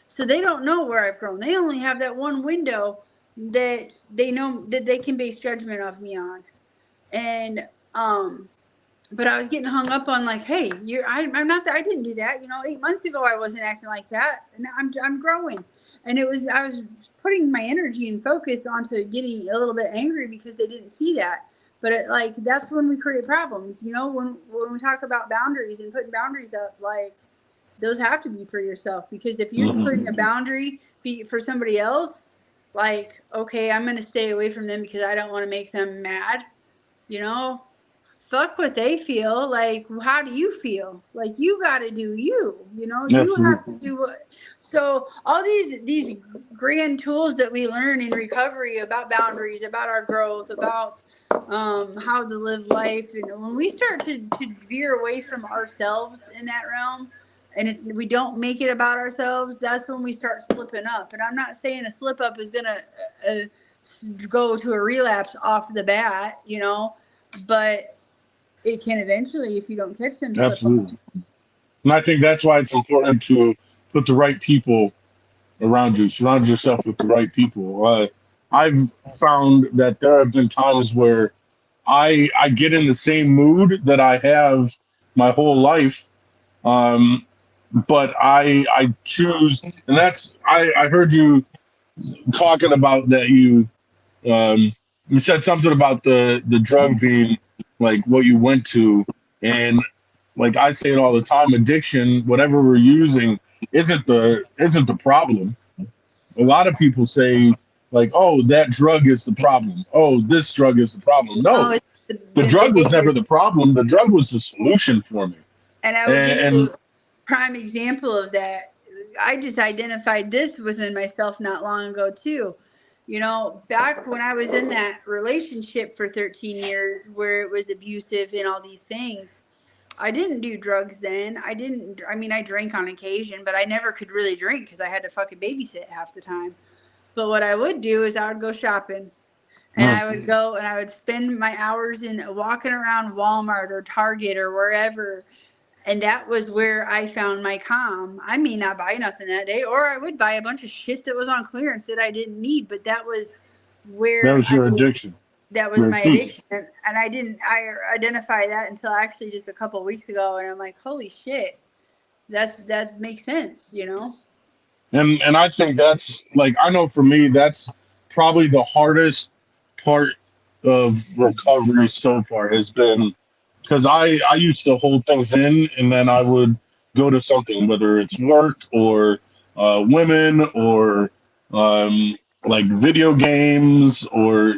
So they don't know where I've grown. They only have that one window that they know that they can base judgment of me on. And but I was getting hung up on like, hey, I'm not that I didn't do that. 8 months ago I wasn't acting like that, and now I'm growing. And I was putting my energy and focus onto getting a little bit angry because they didn't see that. But like that's when we create problems. When we talk about boundaries and putting boundaries up, like those have to be for yourself because if you're Hmm. putting a boundary for somebody else, like okay, I'm going to stay away from them because I don't want to make them mad you know fuck what they feel. Like how do you feel? Like you got to do you have Absolutely. to do what. So all these grand tools that we learn in recovery about boundaries, about our growth, about how to live life, and when we start to veer away from ourselves in that realm and we don't make it about ourselves, that's when we start slipping up. And I'm not saying a slip up is gonna go to a relapse off the bat, but it can eventually if you don't catch them slip Absolutely. ups. And I think that's why it's important to put the right people around you, surround yourself with the right people. I've found that there have been times where I get in the same mood that I have my whole life, um, but I choose, and that's I heard you talking about that um, you said something about the drug being like what you went to, and like I say it all the time, addiction, whatever we're using, isn't the problem. a lot of people say like, "Oh, that drug is the problem. Oh, this drug is the problem." No, No, it's the the drug was behavior. never the problem. The drug was the solution for me. And I would give And you prime example of that. I just identified this within myself not long ago too. You know, back when I was in that relationship for 13 years where it was abusive and all these things, I didn't do drugs then. I didn't, I mean, I drank on occasion, but I never could really drink because I had to fucking babysit half the time. But what I would do is I would go shopping and mm, I would go and I would spend my hours in walking around Walmart or Target or wherever, and that was where I found my calm. I may not buy nothing that day, or I would buy a bunch of shit that was on clearance that I didn't need, but that was that where was your addiction, that was your my peace. addiction. And I didn't I identify that until actually just a couple of weeks ago, and I'm like, holy shit, that makes sense, you know? And I think that's like, I know for me that's probably the hardest part of recovery so far has been because I used to hold things in and then I would go to something, whether it's work or women or um, like video games or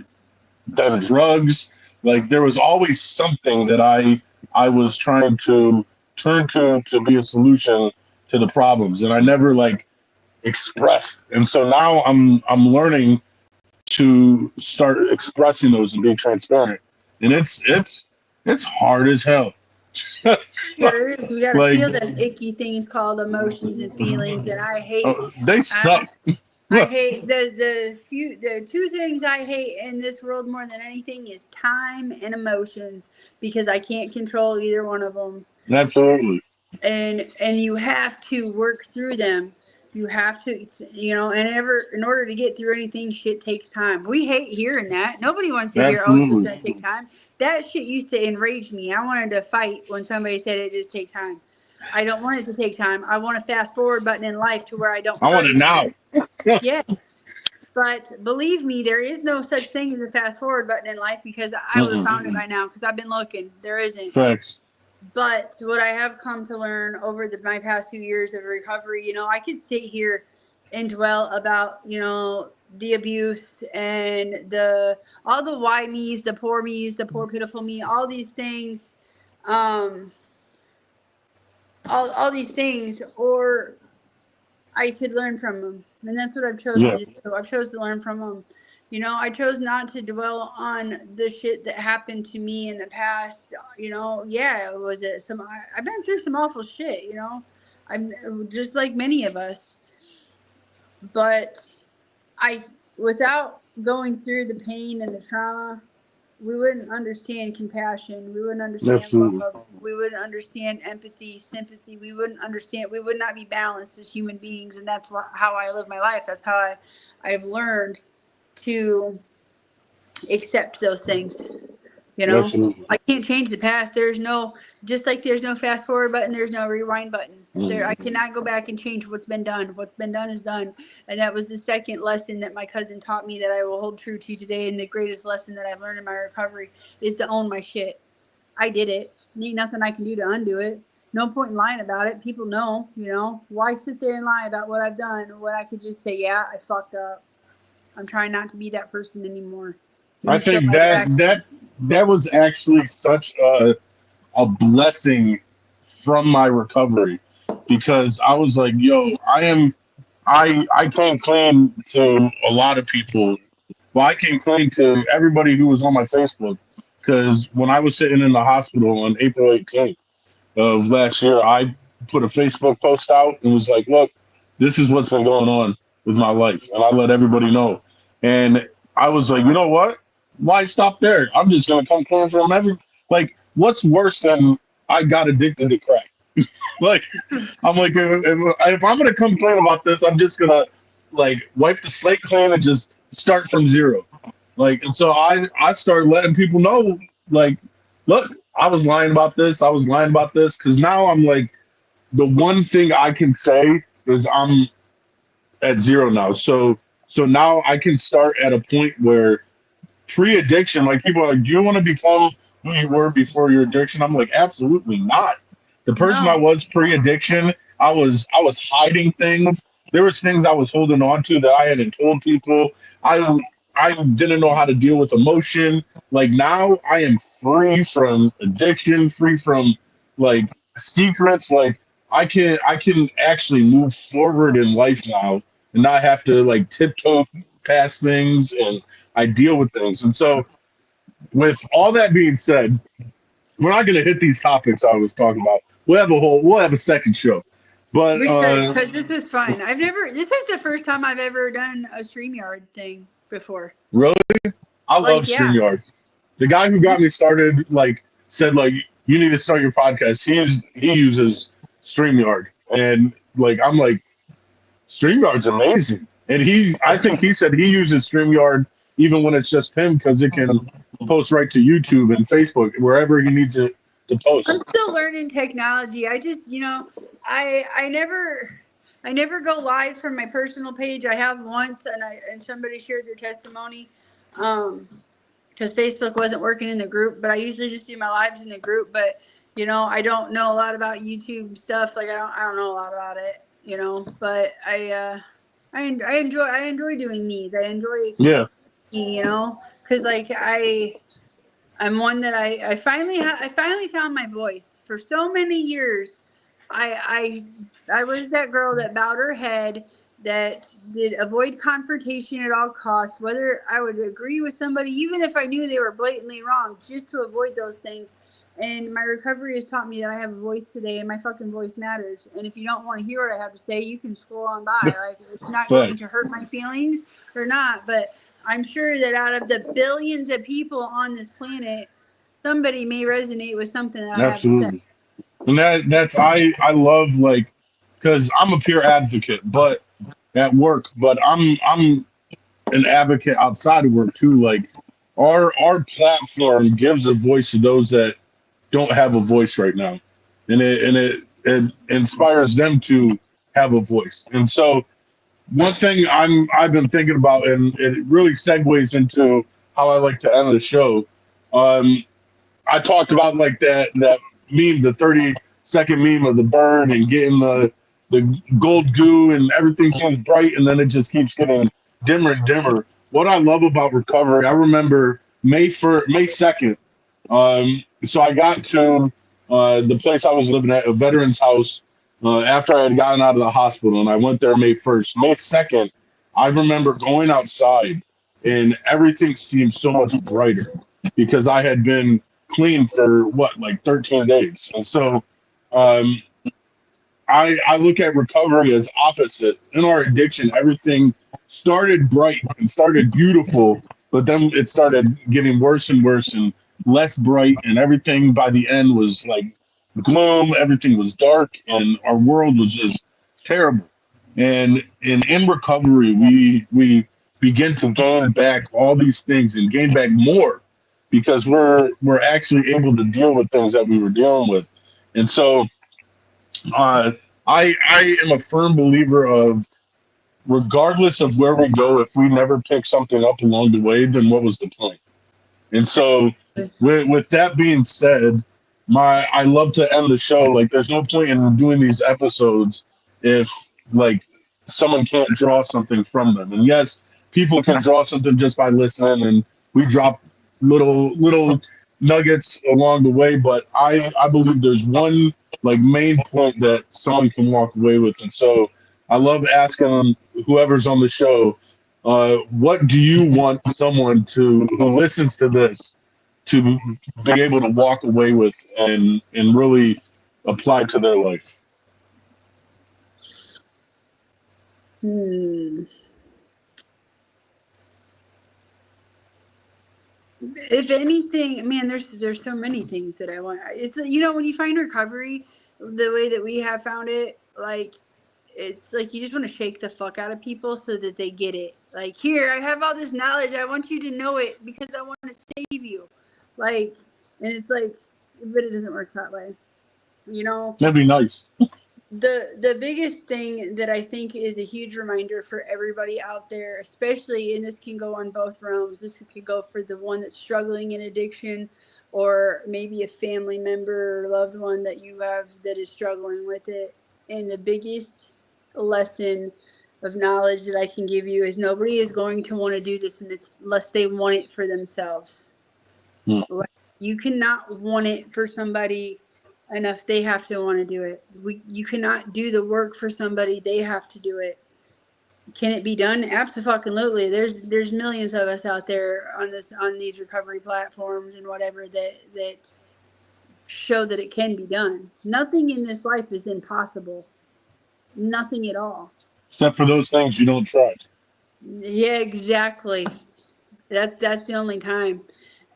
then drugs. Like there was always something that I was trying to turn to be a solution to the problems, and I never like expressed. And so now I'm learning to start expressing those and being transparent. And it's hard as hell. Sure is. We got to Like feel them icky things called emotions and feelings, and I hate. they suck. I hate the two things I hate in this world more than anything is time and emotions because I can't control either one of them. Absolutely. And you have to work through them. You have to, you know, and ever in order to get through anything, shit takes time. We hate hearing that. Nobody wants to hear, oh, it's just Absolutely. gonna take time. That shit used to enrage me. I wanted to fight when somebody said it just take time. I don't want it to take time. I want a fast forward button in life to where I don't I want hurt it anymore. now. Yes. But believe me, there is no such thing as a fast forward button in life because I would have Mm-mm. found it by now because I've been looking. There isn't. Facts. But what I have come to learn over my past 2 years of recovery, you know, I could sit here and dwell about, you know, the abuse and the all the why me's, the poor pitiful me, all these things, um, all these things, or I could learn from them, and that's what I've chosen Yeah. to do. I've chosen to learn from them. You know, I chose not to dwell on the shit that happened to me in the past. You know, yeah, it was it some. I've been through some awful shit. You know, I'm just like many of us, but I, without going through the pain and the trauma, we wouldn't understand compassion. We wouldn't understand Absolutely. love. We wouldn't understand empathy, sympathy. We wouldn't understand. We would not be balanced as human beings, and that's how I live my life. That's how I've learned to accept those things. You know, Absolutely. I can't change the past. There's no, just like there's no fast forward button, there's no rewind button. There, I Mm. cannot go back and change what's been done. What's been done is done. And that was the second lesson that my cousin taught me that I will hold true to today. And the greatest lesson that I've learned in my recovery is to own my shit. I did it. Ain't nothing I can do to undo it. No point in lying about it. People know, you know. Why sit there and lie about what I've done when I could just say, yeah, I fucked up. I'm trying not to be that person anymore. Give I me fill think my that direction. that was actually such a blessing from my recovery because I was like, yo, I came clean to a lot of people. Well, I came clean to everybody who was on my Facebook because when I was sitting in the hospital on April 18th of last year, I put a Facebook post out and was like, look, this is what's been going on with my life. And I let everybody know. And I was like, you know what? Why stop there? I'm just going to come clean from like, what's worse than I got addicted to crack? Like, I'm like, if I'm gonna complain about this, I'm just gonna like wipe the slate clean and just start from zero. Like, and so I started letting people know, like, look, I was lying about this. I was lying about this because now I'm like, the one thing I can say is I'm at zero now. So now I can start at a point where pre-addiction, like people are like, do you want to become who you were before your addiction? I'm like, absolutely not. The person I No. was pre-addiction, I was hiding things. there was things I was holding on to that I hadn't told people. I didn't know how to deal with emotion. Like now I am free from addiction, free from like secrets. Like I can actually move forward in life now and not have to like tiptoe past things, and I deal with things. And so with all that being said, we're not going to hit these topics I was talking about. We'll have a second show. But We should, because this was fun. This is the first time I've ever done a StreamYard thing before. really, I love Like, yeah. StreamYard. The guy who got me started like said like you need to start your podcast. He uses StreamYard, and like I'm like StreamYard's amazing. And I think he said he uses StreamYard even when it's just him because it can post right to YouTube and Facebook wherever he needs it to I'm post. still learning technology. I just, I never go live from my personal page. I have once, and somebody shared their testimony, um, because Facebook wasn't working in the group. But I usually just do my lives in the group. But I don't know a lot about YouTube stuff. Like I don't know a lot about it. But I enjoy doing these. I enjoy Yeah, speaking. Because like I'm one that I finally found my voice. For so many years, I was that girl that bowed her head, that did avoid confrontation at all costs, whether I would agree with somebody, even if I knew they were blatantly wrong, just to avoid those things. And my recovery has taught me that I have a voice today, and my fucking voice matters. And if you don't want to hear what I have to say, you can scroll on by. Like, it's not going to thanks. hurt my feelings or not. But I'm sure that out of the billions of people on this planet, somebody may resonate with something that I have to say. Absolutely. And that's I love like because I'm a peer advocate, but at work, but I'm an advocate outside of work too. Like our platform gives a voice to those that don't have a voice right now, and it inspires them to have a voice. And so one thing I've been thinking about, and it really segues into how I like to end the show. Um, I talked about like that meme, the 30-second meme of the bird and getting the gold goo and everything seems bright and then it just keeps getting dimmer and dimmer. What I love about recovery, I remember May 2nd. So I got to the place I was living at, a veteran's house, after I had gotten out of the hospital, and I went there May 1st. May 2nd, I remember going outside and everything seemed so much brighter because I had been clean for what, like 13 days. And so um, I look at recovery as opposite. In our addiction, everything started bright and started beautiful, but then it started getting worse and worse and less bright, and everything by the end was like gloom. Everything was dark, and our world was just terrible. And in recovery, we begin to gain back all these things and gain back more because we're actually able to deal with things that we were dealing with. And so uh, I am a firm believer of regardless of where we go, if we never pick something up along the way, then what was the point? And so with that being said, I love to end the show. Like there's no point in doing these episodes if like someone can't draw something from them. And yes, people can draw something just by listening, and we drop little nuggets along the way, but I believe there's one like main point that someone can walk away with. And so I love asking whoever's on the show, what do you want someone to who listens to this to be able to walk away with and really apply to their life? Hmm. If anything, man, there's so many things that I want. It's when you find recovery, the way that we have found it, like it's like you just want to shake the fuck out of people so that they get it. Like, here, I have all this knowledge. I want you to know it because I want to save you. Like, and it's like, but it doesn't work that way. You know, That'd be nice. the biggest thing that I think is a huge reminder for everybody out there, especially, and this can go on both realms. This could go for the one that's struggling in addiction, or maybe a family member or loved one that you have that is struggling with it. And the biggest lesson of knowledge that I can give you is nobody is going to want to do this unless they want it for themselves. Hmm. Like, you cannot want it for somebody enough. They have to want to do it. You cannot do the work for somebody. They have to do it. Can it be done? Absolutely. There's millions of us out there on these recovery platforms and whatever that show that it can be done. Nothing in this life is impossible. Nothing at all. Except for those things you don't try. Yeah, exactly. That's the only time.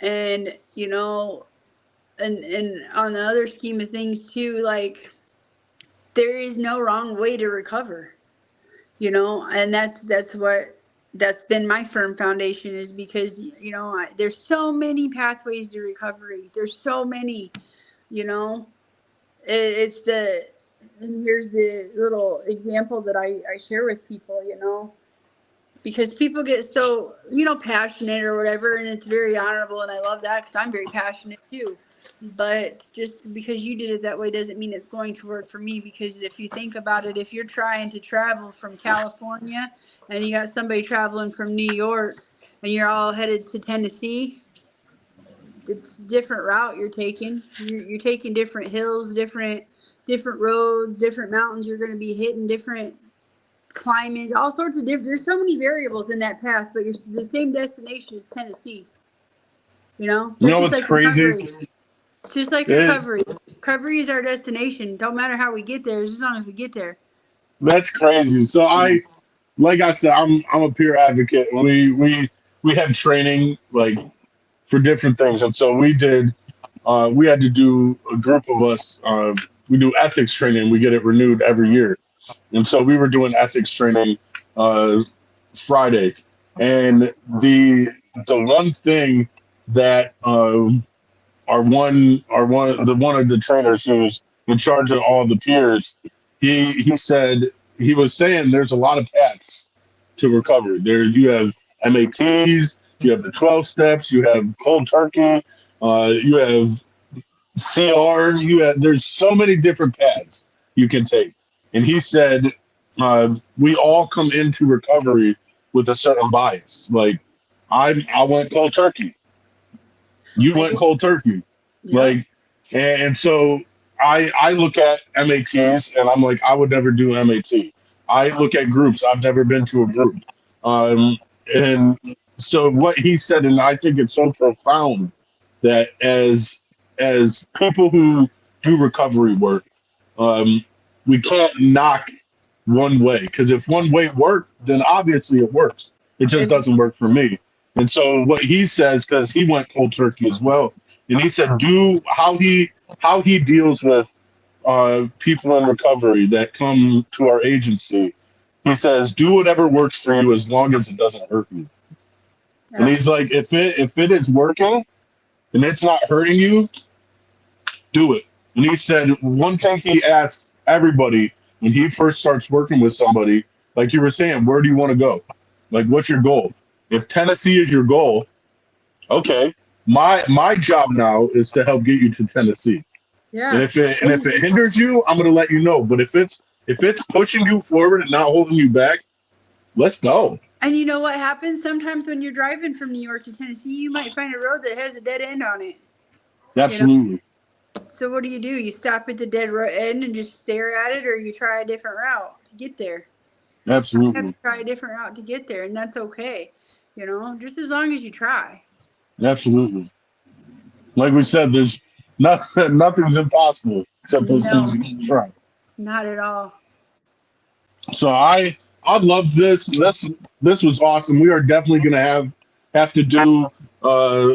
And and on the other scheme of things too, like there is no wrong way to recover. And that's been my firm foundation, is because there's so many pathways to recovery. There's so many. You know, it's the and here's the little example that I share with people. Because people get so passionate or whatever, and it's very honorable, and I love that because I'm very passionate too. But just because you did it that way doesn't mean it's going to work for me, because if you think about it, if you're trying to travel from California and you got somebody traveling from New York and you're all headed to Tennessee, it's a different route you're taking. You're taking different hills, different roads, different mountains you're going to be hitting, different climate, all sorts of different. There's so many variables in that path, but you're the same destination as Tennessee. You That's know just what's like crazy? recovery. Just like It, recovery. Recovery is our destination. Don't matter how we get there, as long as we get there. that's crazy. So like I said, I'm a peer advocate. We had training like for different things, and so we did. We had to do a group of us. We do ethics training. We get it renewed every year, and so we were doing ethics training uh, Friday, and the one thing that one of the trainers who's in charge of all the peers, he said he was saying there's a lot of paths to recovery. There you have MATs, you have the 12 steps, you have cold turkey, you have CR, there's so many different paths you can take. And he said we all come into recovery with a certain bias. Like I went cold turkey, you I went did. cold turkey. Yep. Like, and so I look at MATs and I'm like, I would never do MAT. I look at groups. I've never been to a group. Um, and so what he said, and I think it's so profound that as people who do recovery work, um, we can't knock one way, because if one way worked, then obviously it works. It just It's, doesn't work for me. And so what he says, because he went cold turkey as well, and he said do how he deals with people in recovery that come to our agency. He says do whatever works for you as long as it doesn't hurt you. And he's absolutely. like, if it is working and it's not hurting you, do it. And he said one thing he asks everybody when he first starts working with somebody, like you were saying, where do you want to go? Like, what's your goal? If Tennessee is your goal, okay. My job now is to help get you to Tennessee. And Yeah. if it hinders you, I'm gonna let you know. But if it's pushing you forward and not holding you back, let's go. And you know what happens sometimes when you're driving from New York to Tennessee, you might find a road that has a dead end on it. You know, Absolutely, so what do? You stop at the end and just stare at it, or you try a different route to get there. You have to absolutely, try a different route to get there, and that's okay. Just as long as you try. absolutely. Like we said, there's nothing's impossible except those things No, you can try. not at all. So I love this. This was awesome. We are definitely gonna have to do uh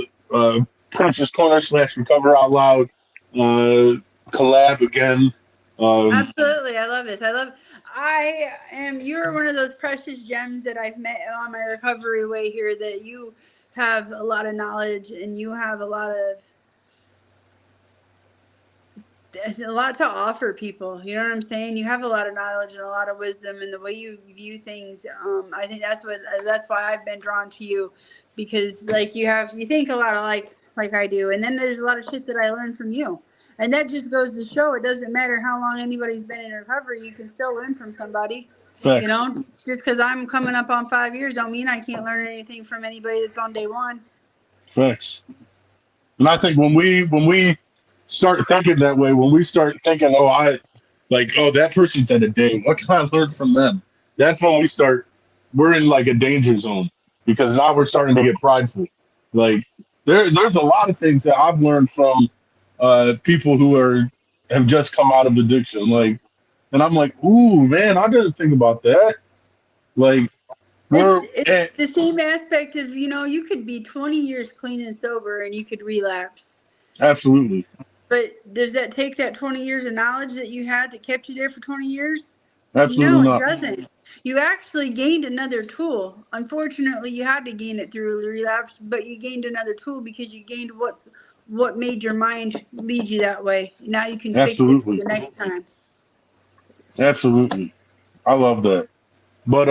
Purchase Corner / Recover Out Loud collab again. Um, Absolutely. I love this. You're one of those precious gems that I've met on my recovery way here, that you have a lot of knowledge and you have a lot to offer people. You know what I'm saying? You have a lot of knowledge and a lot of wisdom, and the way you view things. I think that's why I've been drawn to you, because like you think a lot of like I do, and then there's a lot of shit that I learned from you, and that just goes to show it doesn't matter how long anybody's been in recovery, you can still learn from somebody. You know, just because I'm coming up on 5 years don't mean I can't learn anything from anybody that's on day one. Facts. And I think when we start thinking that way, when we start thinking, oh, that person's at a day, what can I learn from them? That's when we're in like a danger zone because now we're starting to get prideful. Like there's a lot of things that I've learned from people who have just come out of addiction. Like, and I'm like, ooh, man, I didn't think about that. Like, it's the same aspect of, you could be 20 years clean and sober and you could relapse. Absolutely. But does that take that 20 years of knowledge that you had that kept you there for 20 years? Absolutely No, not. it doesn't. You actually gained another tool. Unfortunately, you had to gain it through relapse, but you gained another tool because you gained what made your mind lead you that way. Now you can fix it for the next time. Absolutely. I love that. But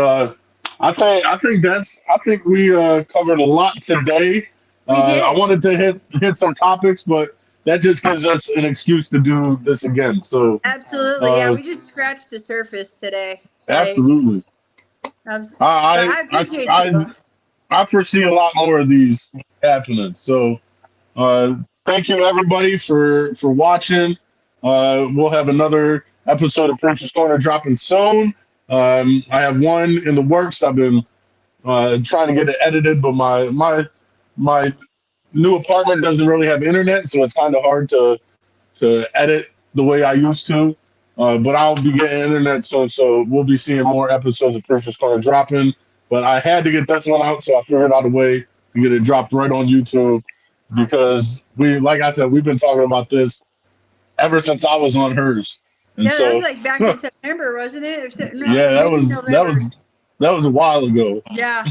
I think we covered a lot today. I wanted to hit some topics, but that just gives us an excuse to do this again. So absolutely, yeah, we just scratched the surface today. Absolutely. I appreciate you. I foresee a lot more of these happening. So thank you everybody for watching. We'll have another episode of Purchase Corner dropping soon. I have one in the works. I've been trying to get it edited, but my new apartment doesn't really have internet, so it's kind of hard to edit the way I used to. But I'll be getting internet soon, so we'll be seeing more episodes of Purchase Corner dropping. But I had to get this one out, so I figured out a way to get it dropped right on YouTube because like I said, we've been talking about this ever since I was on hers. And yeah, that was like back in September, wasn't it? No, yeah, November. that was a while ago. Yeah.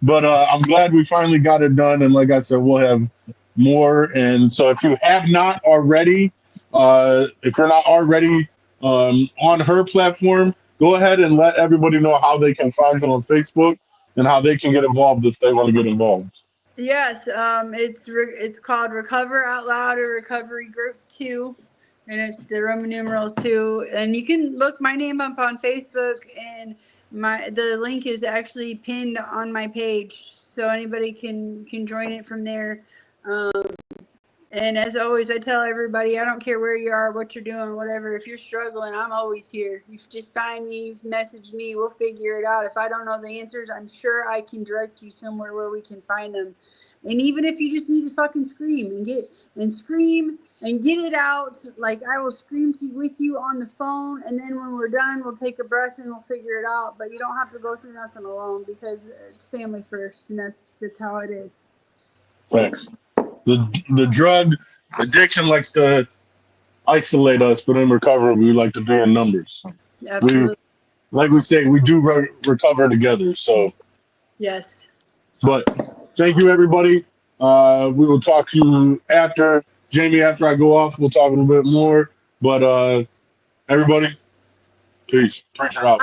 But I'm glad we finally got it done. And like I said, we'll have more. And so if you have not already, if you're not already on her platform, go ahead and let everybody know how they can find her on Facebook and how they can get involved if they want to get involved. Yes, it's called Recover Out Loud or Recovery Group 2, and it's the Roman numerals 2. And you can look my name up on Facebook, and the link is actually pinned on my page, so anybody can join it from there. And as always, I tell everybody, I don't care where you are, what you're doing, whatever. If you're struggling, I'm always here. You just find me, message me, we'll figure it out. If I don't know the answers, I'm sure I can direct you somewhere where we can find them. And even if you just need to fucking scream and get it out, like I will scream with you on the phone, and then when we're done, we'll take a breath and we'll figure it out. But you don't have to go through nothing alone because it's family first, and that's how it is. Thanks. The drug addiction likes to isolate us, but in recovery, we like to be in numbers. Absolutely. Like we say, we do recover together. So, yes. But thank you, everybody. We will talk to you after. Jayme, after I go off, we'll talk a little bit more. But everybody, peace. Preacher out.